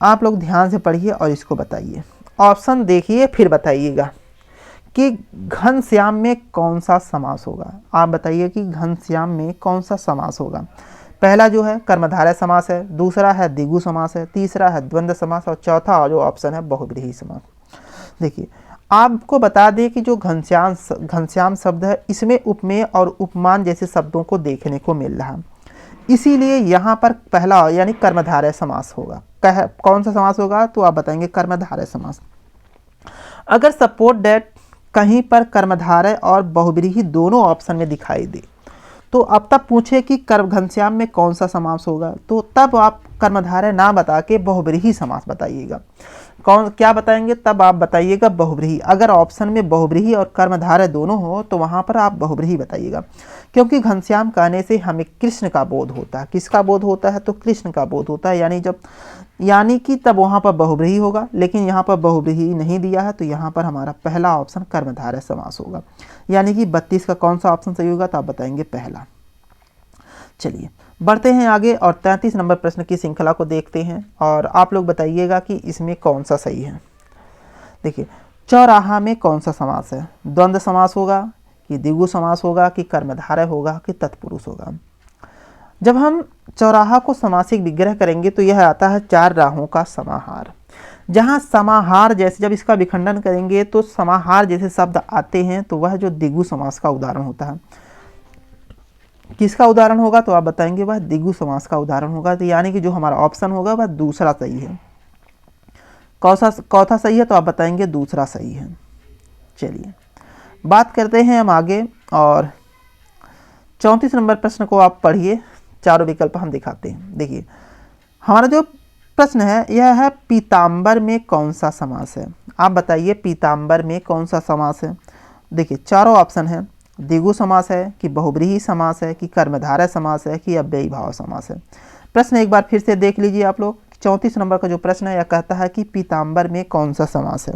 आप लोग ध्यान से पढ़िए और इसको बताइए। ऑप्शन देखिए फिर बताइएगा कि घनश्याम में कौन सा समास होगा। आप बताइए कि घनश्याम में कौन सा समास होगा। पहला जो है कर्मधारय समास है, दूसरा है द्विगु समास है, तीसरा है द्वंद्व समास और चौथा जो ऑप्शन है बहुब्रीहि समास। देखिए, आपको बता दें कि जो घनश्याम शब्द है, इसमें उपमेय और उपमान जैसे शब्दों को देखने को मिल रहा है, इसीलिए यहाँ पर पहला यानी कर्मधारय समास होगा। कौन सा समास होगा, तो आप बताएंगे कर्मधारय समास। अगर सपोर्ट दैट कहीं पर कर्मधारय और बहुब्रीहि दोनों ऑप्शन में दिखाई दे, तो अब तब पूछे कि घनश्याम में कौन सा समास होगा, तो तब आप कर्मधारय ना बता के बहुब्रीहि समास बताइएगा। क्या बताएंगे, तब आप बताइएगा बहुब्रीहि। अगर ऑप्शन में बहुब्रीहि और कर्मधारय दोनों हो तो वहाँ पर आप बहुब्रीहि बताइएगा, क्योंकि घनश्याम कहने से हमें कृष्ण का बोध होता है। किसका बोध होता है, तो कृष्ण का बोध होता है, यानी कि तब वहाँ पर बहुब्रीहि होगा। लेकिन यहाँ पर बहुब्रीहि नहीं दिया है, तो यहाँ पर हमारा पहला ऑप्शन कर्मधारय समास होगा, यानी कि 32 का कौन सा ऑप्शन सही होगा, तो आप बताएंगे पहला। चलिए बढ़ते हैं आगे और 33 नंबर प्रश्न की श्रृंखला को देखते हैं और आप लोग बताइएगा कि इसमें कौन सा सही है। देखिए, चौराहा में कौन सा समास है, द्वंद्व समास होगा कि द्विगु समास होगा कि कर्मधारय होगा कि तत्पुरुष होगा। जब हम चौराहा को समासिक विग्रह करेंगे तो यह आता है चार राहों का समाहार। जहाँ समाहार जैसे जब इसका विखंडन करेंगे तो समाहार जैसे शब्द आते हैं, तो वह जो द्विगु समास का उदाहरण होता है। किसका उदाहरण होगा, तो आप बताएंगे वह द्विगु समास का उदाहरण होगा। तो यानी कि जो हमारा ऑप्शन होगा वह दूसरा सही है। कौथा सही है, तो आप बताएंगे दूसरा सही है। चलिए बात करते हैं हम आगे और 34 नंबर प्रश्न को आप पढ़िए, चारों विकल्प हम दिखाते हैं। देखिए, हमारा जो प्रश्न है यह है पीताम्बर में कौन सा समास है। आप बताइए पीताम्बर में कौन सा समास है। देखिए, चारों ऑप्शन है, द्विगु समास है कि बहुब्रीहि समास है कि कर्मधारय समास है कि अव्ययी भाव समास है। प्रश्न एक बार फिर से देख लीजिए आप लोग। 34 नंबर का जो प्रश्न है यह कहता है कि पीताम्बर में कौन सा समास है।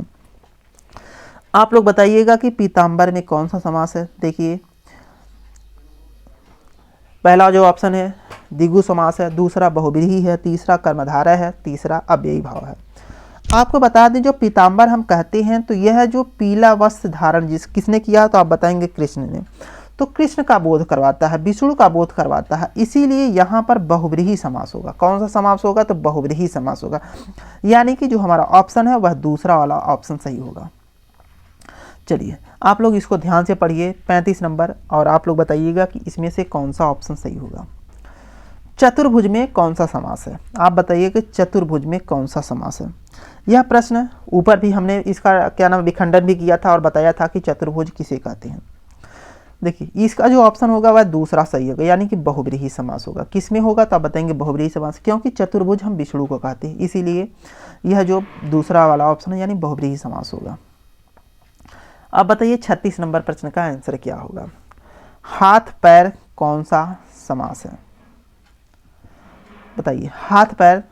आप लोग बताइएगा कि पीताम्बर में कौन सा समास है। देखिए, पहला जो ऑप्शन है द्विगु समास है, दूसरा बहुब्रीहि है, तीसरा कर्मधारय है, तीसरा अव्ययी भाव है। आपको बता दें जो पीताम्बर हम कहते हैं तो यह जो पीला वस्त्र धारण किसने किया, तो आप बताएंगे कृष्ण ने। तो कृष्ण का बोध करवाता है, विष्णु का बोध करवाता है, इसीलिए यहाँ पर बहुब्रीहि समास होगा। कौन सा समास होगा, तो बहुब्रीहि समास होगा, यानी कि जो हमारा ऑप्शन है वह दूसरा वाला ऑप्शन सही होगा। चलिए आप लोग इसको ध्यान से पढ़िए 35 नंबर और आप लोग बताइएगा कि इसमें से कौन सा ऑप्शन सही होगा। चतुर्भुज में कौन सा समास है। आप बताइए कि चतुर्भुज में कौन सा समास है। यह प्रश्न ऊपर भी हमने इसका क्या नाम विखंडन भी किया था और बताया था कि चतुर्भुज किसे कहते हैं। देखिए, इसका जो ऑप्शन होगा वह दूसरा सही होगा, यानी कि बहुब्रीहि समास होगा। किस में होगा, तो आप बताएंगे बहुब्रीहि समास, क्योंकि चतुर्भुज हम विष्णु को कहते हैं, इसीलिए यह जो दूसरा वाला ऑप्शन है यानी बहुब्रीहि समास होगा। अब बताइए 36 नंबर प्रश्न का आंसर क्या होगा। हाथ पैर कौन सा समास है? बताइए हाथ पैर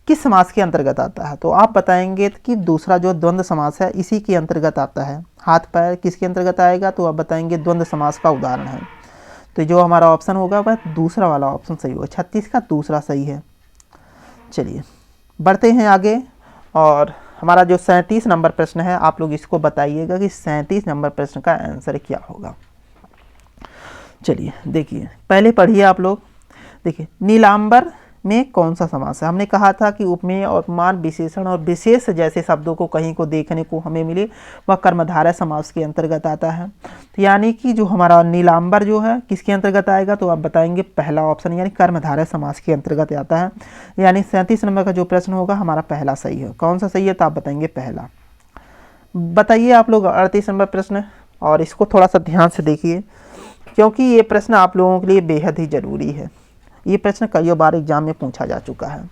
किस समास के अंतर्गत आता है? तो आप बताएंगे कि दूसरा जो द्वंद्व समास है इसी के अंतर्गत आता है। हाथ पैर किसके अंतर्गत आएगा? तो आप बताएंगे द्वंद्व समास का उदाहरण है। तो जो हमारा ऑप्शन होगा वह दूसरा वाला ऑप्शन सही होगा, 36 का दूसरा सही है। चलिए बढ़ते हैं आगे, और हमारा जो 37 नंबर प्रश्न है आप लोग इसको बताइएगा कि 37 नंबर प्रश्न का आंसर क्या होगा। चलिए देखिए, पहले पढ़िए आप लोग। देखिए नीलांबर में कौन सा समास है? हमने कहा था कि उपमेय और उपमान विशेषण और विशेष जैसे शब्दों को कहीं को देखने को हमें मिले वह कर्मधारय समास के अंतर्गत आता है। तो यानी कि जो हमारा नीलांबर जो है किसके अंतर्गत आएगा? तो आप बताएंगे पहला ऑप्शन, यानी कर्मधारय समास के अंतर्गत आता है। यानी 37 नंबर का जो प्रश्न होगा हमारा पहला सही है। कौन सा सही है? तो आप बताएंगे पहला। बताइए आप लोग 38 नंबर प्रश्न, और इसको थोड़ा सा ध्यान से देखिए क्योंकि ये प्रश्न आप लोगों के लिए बेहद ही जरूरी है। ये प्रश्न कई बार एग्जाम में पूछा जा चुका है।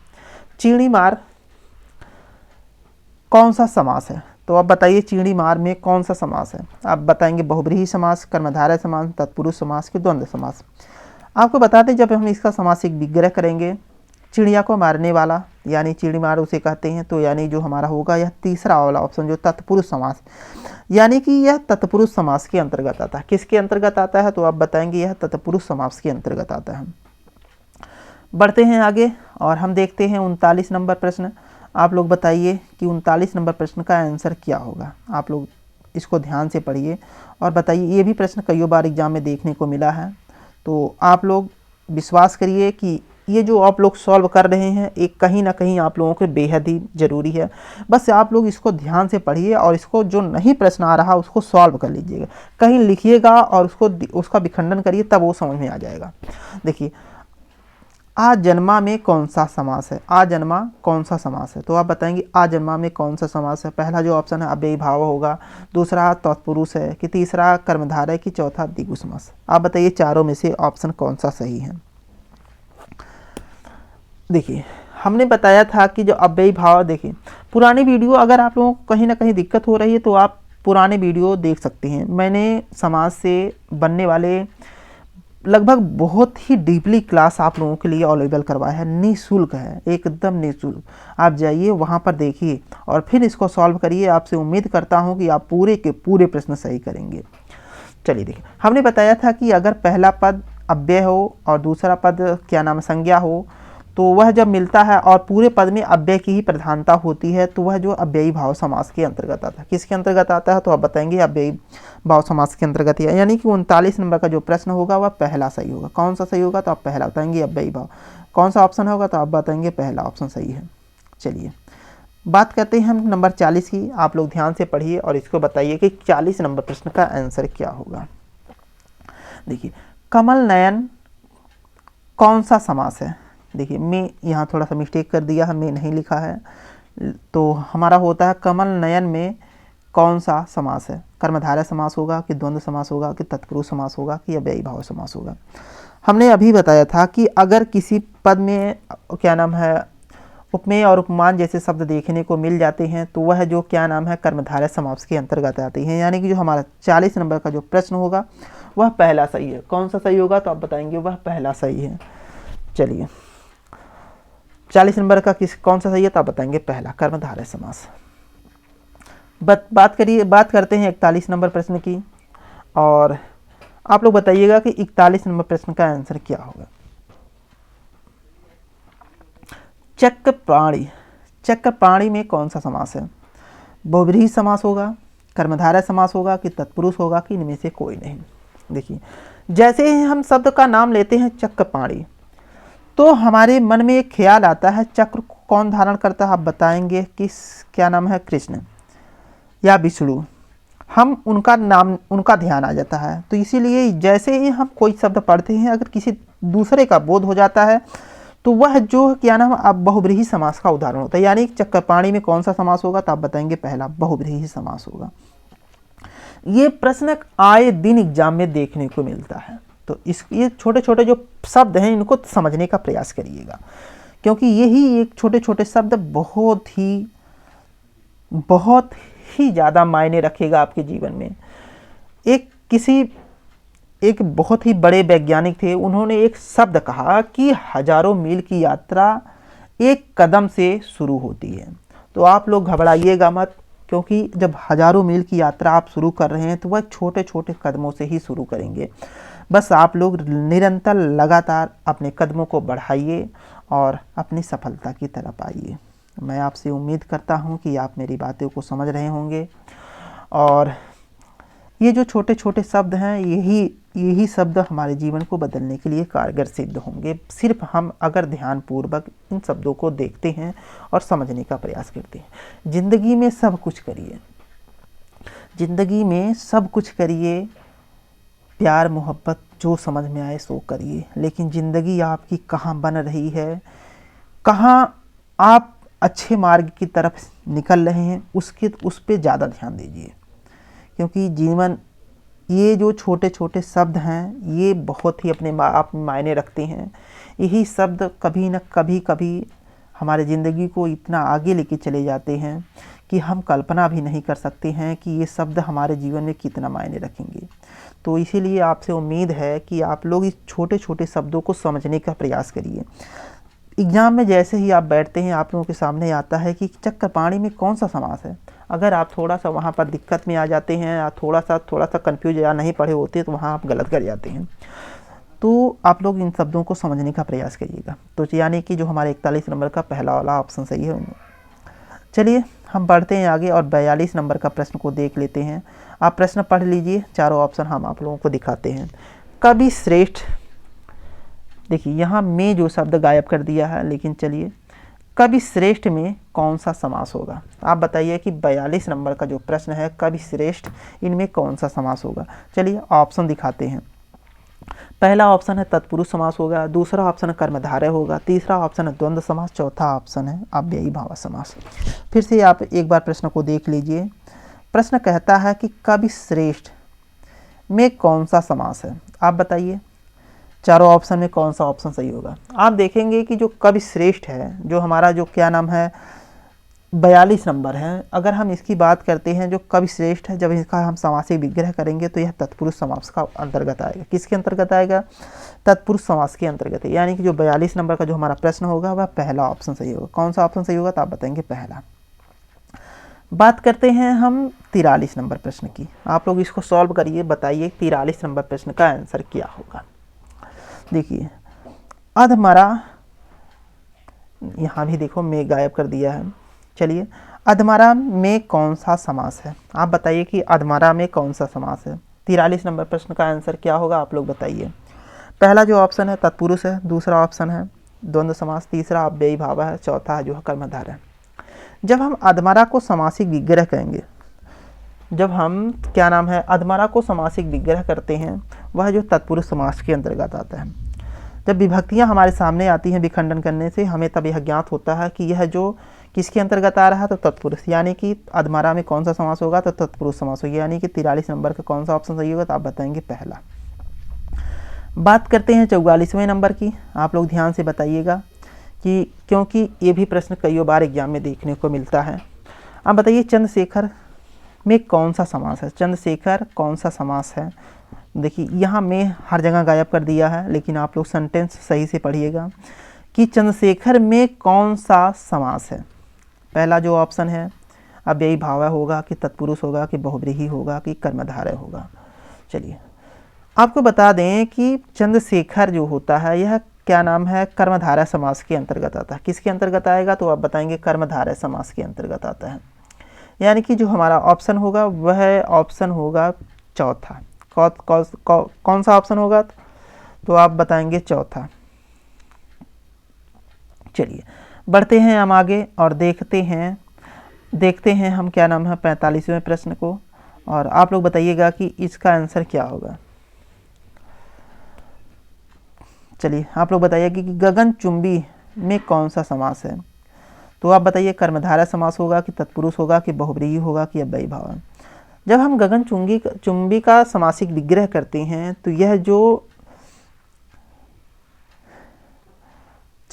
चींटी मार कौन सा समास है? तो आप बताइए चींटी मार में कौन सा समास है? आप बताएंगे बहुब्रीहि समास, कर्मधारय समास, तत्पुरुष समास के द्वंद्व समास। आपको बता दें जब हम इसका समासिक विग्रह करेंगे, चिड़िया को मारने वाला यानी चिड़ी मार उसे कहते हैं, तो यानी जो हमारा होगा यह तीसरा वाला ऑप्शन जो तत्पुरुष समास, यानी कि यह तत्पुरुष समास के अंतर्गत आता है। किसके अंतर्गत आता है? तो आप बताएंगे यह तत्पुरुष समास के अंतर्गत आता है। बढ़ते हैं आगे और हम देखते हैं 39 नंबर प्रश्न। आप लोग बताइए कि 39 नंबर प्रश्न का आंसर क्या होगा। आप लोग इसको ध्यान से पढ़िए और बताइए। ये भी प्रश्न कई बार एग्जाम में देखने को मिला है, तो आप लोग विश्वास करिए कि ये जो आप लोग सॉल्व कर रहे हैं एक कहीं ना कहीं आप लोगों के बेहद ही ज़रूरी है। बस आप लोग इसको ध्यान से पढ़िए और इसको जो नहीं प्रश्न आ रहा उसको सॉल्व कर लीजिएगा, कहीं लिखिएगा और उसका विखंडन करिए, तब वो समझ में आ जाएगा। देखिए आजन्मा में कौन सा समास है? आजन्मा कौन सा समास है? तो आप बताएंगे आजन्मा में कौन सा समास है। पहला जो ऑप्शन है अव्ययी भाव होगा, दूसरा तत्पुरुष है कि तीसरा कर्मधारय की, चौथा द्विगु समास। आप बताइए चारों में से ऑप्शन कौन सा सही है। देखिए हमने बताया था कि जो अव्ययी भाव, देखिए पुरानी वीडियो अगर आप लोगों को कहीं ना कहीं दिक्कत हो रही है तो आप पुराने वीडियो देख सकते हैं। मैंने समाज से बनने वाले लगभग बहुत ही डीपली क्लास आप लोगों के लिए अवेलेबल करवाया है, निःशुल्क है, एकदम निःशुल्क। आप जाइए वहाँ पर देखिए और फिर इसको सॉल्व करिए। आपसे उम्मीद करता हूँ कि आप पूरे के पूरे प्रश्न सही करेंगे। चलिए देखिए, हमने बताया था कि अगर पहला पद अव्यय हो और दूसरा पद क्या नाम संज्ञा हो, तो वह जब मिलता है और पूरे पद में अव्यय की ही प्रधानता होती है तो वह जो अव्ययी भाव समास के अंतर्गत आता है। किसके अंतर्गत आता है? तो आप बताएंगे अव्ययी भाव समास के अंतर्गत है। यानी कि 39 नंबर का जो प्रश्न होगा वह पहला सही होगा। कौन सा सही होगा? तो आप पहला बताएंगे अव्ययी भाव। कौन सा ऑप्शन होगा? तो आप बताएंगे पहला ऑप्शन सही है। चलिए बात करते हैं हम नंबर 40 की। आप लोग ध्यान से पढ़िए और इसको बताइए कि 40 नंबर प्रश्न का आंसर क्या होगा। देखिए कमल नयन कौन सा समास है? देखिए मैं यहाँ थोड़ा सा मिस्टेक कर दिया है, मैं नहीं लिखा है, तो हमारा होता है कमल नयन में कौन सा समास है? कर्मधारय समास होगा कि द्वंद्व समास होगा कि तत्पुरुष समास होगा कि अव्ययी भाव समास होगा। हमने अभी बताया था कि अगर किसी पद में क्या नाम है उपमेय और उपमान जैसे शब्द देखने को मिल जाते हैं तो वह जो क्या नाम है कर्मधारय समास के अंतर्गत आती हैं। यानी कि जो हमारा 40 नंबर का जो प्रश्न होगा वह पहला सही है। कौन सा सही होगा? तो आप बताएंगे वह पहला सही है। चलिए 40 नंबर का कौन सा सही है? तो आप बताएंगे पहला, कर्मधारय समास। बात करते हैं 41 नंबर प्रश्न की, और आप लोग बताइएगा कि 41 नंबर प्रश्न का आंसर क्या होगा। चक्रपाणी, चक्रपाणी में कौन सा समास है? बहुब्रीहि समास होगा, कर्मधारय समास होगा कि तत्पुरुष होगा कि इनमें से कोई नहीं। देखिए जैसे ही हम शब्द का नाम लेते हैं चक्रपाणी तो हमारे मन में एक ख्याल आता है चक्र कौन धारण करता है? आप बताएंगे किस क्या नाम है, कृष्ण या विष्णु। हम उनका ध्यान आ जाता है। तो इसीलिए जैसे ही हम कोई शब्द पढ़ते हैं अगर किसी दूसरे का बोध हो जाता है तो वह जो क्या नाम अब बहुब्रीहि समास का उदाहरण होता है। यानी चक्रपाणी में कौन सा समास होगा? तो आप बताएंगे पहला, बहुब्रीहि समास होगा। ये प्रश्न आए दिन एग्जाम में देखने को मिलता है, तो ये छोटे छोटे जो शब्द हैं इनको समझने का प्रयास करिएगा, क्योंकि यही एक छोटे छोटे शब्द बहुत ही ज़्यादा मायने रखेगा आपके जीवन में। एक बहुत ही बड़े वैज्ञानिक थे, उन्होंने एक शब्द कहा कि हजारों मील की यात्रा एक कदम से शुरू होती है। तो आप लोग घबराइएगा मत, क्योंकि जब हजारों मील की यात्रा आप शुरू कर रहे हैं तो वह छोटे छोटे कदमों से ही शुरू करेंगे। बस आप लोग निरंतर लगातार अपने कदमों को बढ़ाइए और अपनी सफलता की तरफ आइए। मैं आपसे उम्मीद करता हूं कि आप मेरी बातों को समझ रहे होंगे, और ये जो छोटे छोटे शब्द हैं यही शब्द हमारे जीवन को बदलने के लिए कारगर सिद्ध होंगे, सिर्फ हम अगर ध्यानपूर्वक इन शब्दों को देखते हैं और समझने का प्रयास करते हैं। ज़िंदगी में सब कुछ करिए, ज़िंदगी में सब कुछ करिए, प्यार मोहब्बत जो समझ में आए सो करिए, लेकिन ज़िंदगी आपकी कहाँ बन रही है, कहाँ आप अच्छे मार्ग की तरफ निकल रहे हैं, उस पर ज़्यादा ध्यान दीजिए। क्योंकि जीवन, ये जो छोटे छोटे शब्द हैं ये बहुत ही अपने आप मायने रखते हैं। यही शब्द कभी न कभी हमारे ज़िंदगी को इतना आगे लेके चले जाते हैं कि हम कल्पना भी नहीं कर सकते हैं कि ये शब्द हमारे जीवन में कितना मायने रखेंगे। तो इसीलिए आपसे उम्मीद है कि आप लोग इस छोटे छोटे शब्दों को समझने का प्रयास करिए। एग्ज़ाम में जैसे ही आप बैठते हैं आप लोगों के सामने आता है कि चक्करपाणी में कौन सा समास है। अगर आप थोड़ा सा वहाँ पर दिक्कत में आ जाते हैं या थोड़ा सा कंफ्यूज या नहीं पढ़े होते तो वहाँ आप गलत कर जाते हैं। तो आप लोग इन शब्दों को समझने का प्रयास करिएगा। तो यानी कि जो हमारे 41 नंबर का पहला वाला ऑप्शन सही है। चलिए हम बढ़ते हैं आगे और 42 नंबर का प्रश्न को देख लेते हैं। आप प्रश्न पढ़ लीजिए, चारों ऑप्शन हम आप लोगों को दिखाते हैं। कवि श्रेष्ठ, देखिए यहाँ में जो शब्द गायब कर दिया है, लेकिन चलिए कवि श्रेष्ठ में कौन सा समास होगा। आप बताइए कि 42 नंबर का जो प्रश्न है कवि श्रेष्ठ, इनमें कौन सा समास होगा। चलिए ऑप्शन दिखाते हैं। पहला ऑप्शन है तत्पुरुष समास होगा, दूसरा ऑप्शन है कर्मधारय होगा, तीसरा ऑप्शन है द्वंद्व समास, चौथा ऑप्शन है अव्ययी भाव समास। फिर से आप एक बार प्रश्न को देख लीजिए। प्रश्न कहता है कि कवि श्रेष्ठ में कौन सा समास है। आप बताइए चारों ऑप्शन में कौन सा ऑप्शन सही होगा। आप देखेंगे कि जो कवि श्रेष्ठ है, जो हमारा जो क्या नाम है 42 नंबर है, अगर हम इसकी बात करते हैं जो कवि श्रेष्ठ है, जब इसका हम समासिक विग्रह करेंगे तो यह तत्पुरुष समास का अंतर्गत आएगा। किसके अंतर्गत आएगा? तत्पुरुष समास के अंतर्गत है। यानी कि जो 42 नंबर का जो हमारा प्रश्न होगा वह पहला ऑप्शन सही होगा। कौन सा ऑप्शन सही होगा तो आप बताएंगे पहला। बात करते हैं हम 43 नंबर प्रश्न की। आप लोग इसको सॉल्व करिए, बताइए 43 नंबर प्रश्न का आंसर क्या होगा। देखिए अधमरा, यहाँ भी देखो मैं गायब कर दिया है। चलिए अधमरा में कौन सा समास है। आप बताइए कि अधमरा में कौन सा समास है। 43 नंबर प्रश्न का आंसर क्या होगा आप लोग बताइए। पहला जो ऑप्शन है तत्पुरुष है, दूसरा ऑप्शन है द्वंद्व समास, तीसरा अव्ययी भाव है, चौथा जो है कर्मधारय है। जब हम अधमरा को समासिक विग्रह कहेंगे, जब हम क्या नाम है अधमरा को समासिक विग्रह करते हैं, वह जो तत्पुरुष समास के अंतर्गत आता है। जब विभक्तियां हमारे सामने आती हैं विखंडन करने से, हमें तब यह ज्ञात होता है कि यह जो किसके अंतर्गत आ रहा है तो तत्पुरुष, यानी कि अधमरा में कौन सा समास होगा तो तत्पुरुष समास होगा। यानी कि 43 नंबर का कौन सा ऑप्शन सही होगा तो आप बताएंगे पहला। बात करते हैं 44वें नंबर की। आप लोग ध्यान से बताइएगा कि क्योंकि ये भी प्रश्न कई बार एग्जाम में देखने को मिलता है। आप बताइए चंद्रशेखर में कौन सा समास है। चंद्रशेखर कौन सा समास है। देखिए यहाँ मैं हर जगह गायब कर दिया है, लेकिन आप लोग सेंटेंस सही से पढ़िएगा कि चंद्रशेखर में कौन सा समास है। पहला जो ऑप्शन है अव्ययी भाव होगा कि तत्पुरुष होगा कि बहुव्रीहि होगा कि कर्मधारय होगा। चलिए आपको बता दें कि चंद्रशेखर जो होता है यह क्या नाम है कर्मधारय समास के अंतर्गत आता है। किसके अंतर्गत आएगा तो आप बताएंगे कर्मधारय समास के अंतर्गत आता है। यानी कि जो हमारा ऑप्शन होगा वह ऑप्शन होगा चौथा। कौन सा ऑप्शन होगा तो आप बताएंगे चौथा। चलिए बढ़ते हैं हम आगे और देखते हैं हम क्या नाम है 45वें प्रश्न को, और आप लोग बताइएगा कि इसका आंसर क्या होगा। चलिए आप लोग बताइएगा कि गगनचुंबी में कौन सा समास है। तो आप बताइए कर्मधारय समास होगा कि तत्पुरुष होगा कि बहुव्रीहि होगा कि अव्ययी भाव। जब हम गगनचुंबी का समासिक विग्रह करते हैं तो यह जो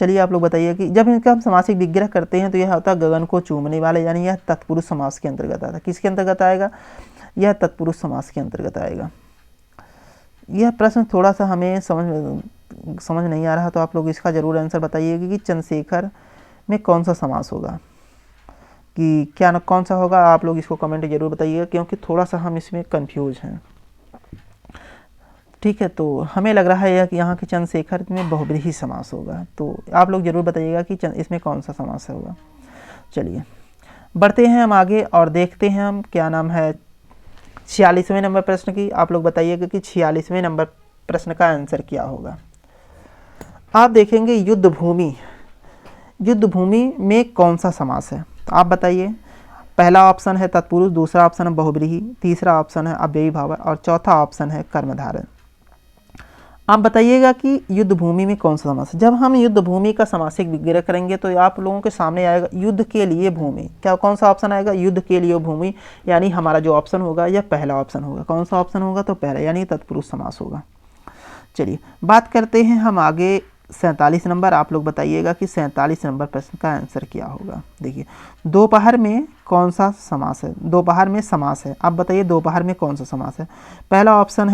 चलिए आप लोग बताइए कि जब इनका हम समासिक विग्रह करते हैं तो यह होता है गगन को चूमने वाले, यानी यह तत्पुरुष समास के अंतर्गत आता है। किसके अंतर्गत आएगा? यह तत्पुरुष समास के अंतर्गत आएगा। यह प्रश्न थोड़ा सा हमें समझ नहीं आ रहा, तो आप लोग इसका जरूर आंसर बताइएगा कि चंद्रशेखर में कौन सा समास होगा, कि क्या कौन सा होगा। आप लोग इसको कमेंट जरूर बताइएगा, क्योंकि थोड़ा सा हम इसमें कंफ्यूज हैं। ठीक है, तो हमें लग रहा है कि यहाँ के चंद्रशेखर में बहुब्रीहि समास होगा, तो आप लोग जरूर बताइएगा कि इसमें कौन सा समास होगा। चलिए बढ़ते हैं हम आगे और देखते हैं हम क्या नाम है 46वें नंबर प्रश्न की। आप लोग बताइएगा कि 46वें नंबर प्रश्न का आंसर क्या होगा। आप देखेंगे युद्ध भूमि में कौन सा समास है, तो आप बताइए। पहला ऑप्शन है तत्पुरुष, दूसरा ऑप्शन है बहुब्रीहि, तीसरा ऑप्शन है अव्ययी भाव और चौथा ऑप्शन है कर्मधारय। आप बताइएगा कि युद्ध भूमि में कौन सा समास है। जब हम युद्ध भूमि का समासिक विग्रह करेंगे तो आप लोगों के सामने आएगा युद्ध के लिए भूमि। क्या कौन सा ऑप्शन आएगा? युद्ध के लिए भूमि, यानी हमारा जो ऑप्शन होगा यह पहला ऑप्शन होगा। कौन सा ऑप्शन होगा? तो पहला, यानी तत्पुरुष समास होगा। चलिए बात करते हैं हम आगे 47 नंबर। आप लोग बताइएगा कि 47 नंबर प्रश्न का आंसर क्या होगा। देखिए दोपहर में कौन सा समास है? दोपहर में समास है। आप बताइए दोपहर में कौन सा समास है। पहला ऑप्शन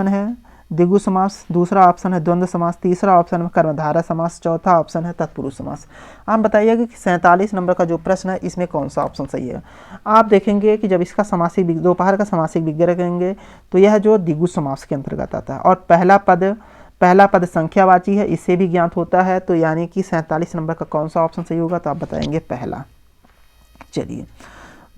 है द्विगु समास, दूसरा ऑप्शन है द्वंद्व समास, तीसरा ऑप्शन है कर्मधारय समास, चौथा ऑप्शन है तत्पुरुष समास। आप बताइएगा कि 47 नंबर का जो प्रश्न है इसमें कौन सा ऑप्शन सही है। आप देखेंगे कि जब इसका समासिक दोपहर का समासिक विग्रह करेंगे तो यह जो द्विगु समास के अंतर्गत आता है, और पहला पद संख्यावाची है, इससे भी ज्ञात होता है। तो यानी कि 47 नंबर का कौन सा ऑप्शन सही होगा, तो आप बताएंगे पहला। चलिए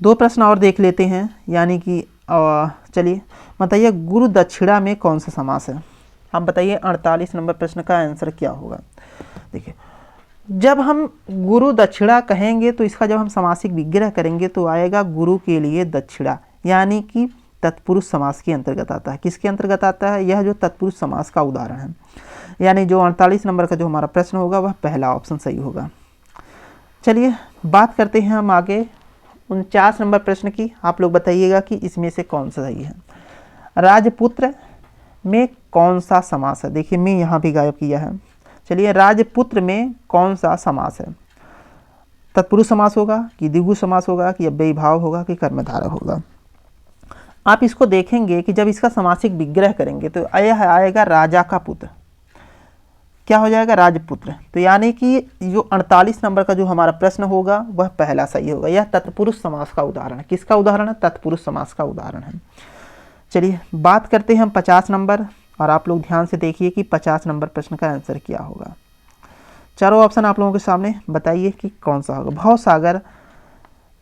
2 प्रश्न और देख लेते हैं, यानी कि चलिए बताइए गुरु दक्षिणा में कौन सा समास है। आप बताइए 48 नंबर प्रश्न का आंसर क्या होगा। देखिए जब हम गुरु दक्षिणा कहेंगे तो इसका जब हम समासिक विग्रह करेंगे तो आएगा गुरु के लिए दक्षिणा, यानी कि तत्पुरुष समास के अंतर्गत आता है। किसके अंतर्गत आता है? यह जो तत्पुरुष समास का उदाहरण है, यानी जो 48 नंबर का जो हमारा प्रश्न होगा वह पहला ऑप्शन सही होगा। चलिए बात करते हैं हम आगे 49 नंबर प्रश्न की। आप लोग बताइएगा कि इसमें से कौन सा सही है। राजपुत्र में कौन सा समास है। देखिए मैं यहाँ भी गायब किया है। चलिए राजपुत्र में कौन सा समास है। तत्पुरुष समास होगा कि द्विगु समास होगा कि अव्ययी भाव होगा कि कर्मधारय होगा। आप इसको देखेंगे कि जब इसका समासिक विग्रह करेंगे तो यह आएगा राजा का पुत्र। क्या हो जाएगा? राजपुत्र। तो यानी कि जो 48 नंबर का जो हमारा प्रश्न होगा वह पहला सही होगा। यह तत्पुरुष समास का उदाहरण है। किसका उदाहरण है? तत्पुरुष समास का उदाहरण है। चलिए बात करते हैं हम 50 नंबर, और आप लोग ध्यान से देखिए कि 50 नंबर प्रश्न का आंसर क्या होगा। चारों ऑप्शन आप लोगों के सामने, बताइए कि कौन सा होगा। भवसागर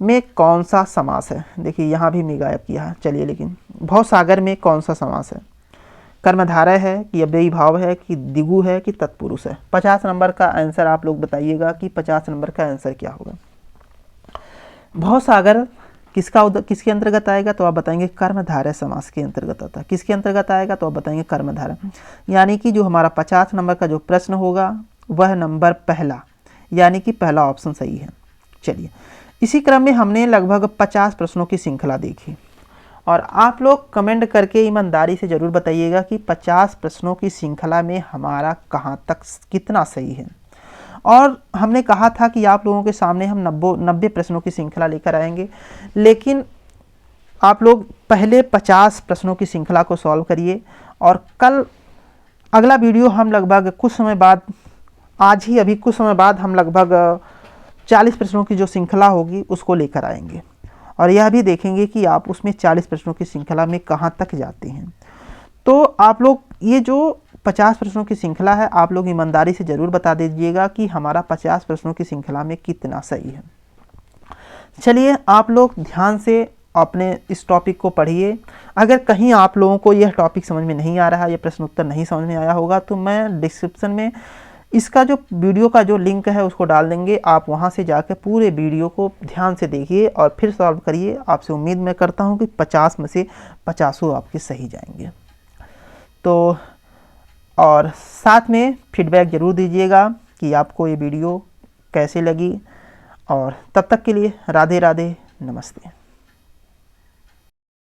में कौन सा समास है। देखिए यहाँ भी मैं गायब किया है। चलिए लेकिन भवसागर में कौन सा समास है। कर्मधारय है कि अव्ययी भाव है कि द्विगु है कि तत्पुरुष है। 50 नंबर का आंसर आप लोग बताइएगा कि 50 नंबर का आंसर क्या होगा। भवसागर किसके अंतर्गत आएगा, तो आप बताएंगे कर्मधारय समास के अंतर्गत आता है। किसके अंतर्गत आएगा, तो आप बताएंगे कर्मधारय। यानी कि जो हमारा 50 नंबर का जो प्रश्न होगा वह नंबर पहला, यानी कि पहला ऑप्शन सही है। चलिए इसी क्रम में हमने लगभग 50 प्रश्नों की श्रृंखला देखी, और आप लोग कमेंट करके ईमानदारी से ज़रूर बताइएगा कि 50 प्रश्नों की श्रृंखला में हमारा कहाँ तक कितना सही है। और हमने कहा था कि आप लोगों के सामने हम 90 प्रश्नों की श्रृंखला लेकर आएंगे, लेकिन आप लोग पहले 50 प्रश्नों की श्रृंखला को सॉल्व करिए, और कल अगला वीडियो हम लगभग कुछ समय बाद, आज ही अभी कुछ समय बाद हम लगभग 40 प्रश्नों की जो श्रृंखला होगी उसको लेकर आएंगे, और यह भी देखेंगे कि आप उसमें 40 प्रश्नों की श्रृंखला में कहाँ तक जाते हैं। तो आप लोग ये जो 50 प्रश्नों की श्रृंखला है, आप लोग ईमानदारी से ज़रूर बता दीजिएगा कि हमारा 50 प्रश्नों की श्रृंखला में कितना सही है। चलिए आप लोग ध्यान से अपने इस टॉपिक को पढ़िए। अगर कहीं आप लोगों को यह टॉपिक समझ में नहीं आ रहा, यह प्रश्न उत्तर नहीं समझ में आया होगा, तो मैं डिस्क्रिप्शन में इसका जो वीडियो का जो लिंक है उसको डाल देंगे। आप वहां से जाकर पूरे वीडियो को ध्यान से देखिए और फिर सॉल्व करिए। आपसे उम्मीद मैं करता हूं कि 50 में से 50 आपके सही जाएंगे। तो और साथ में फीडबैक ज़रूर दीजिएगा कि आपको ये वीडियो कैसे लगी, और तब तक के लिए राधे राधे, नमस्ते।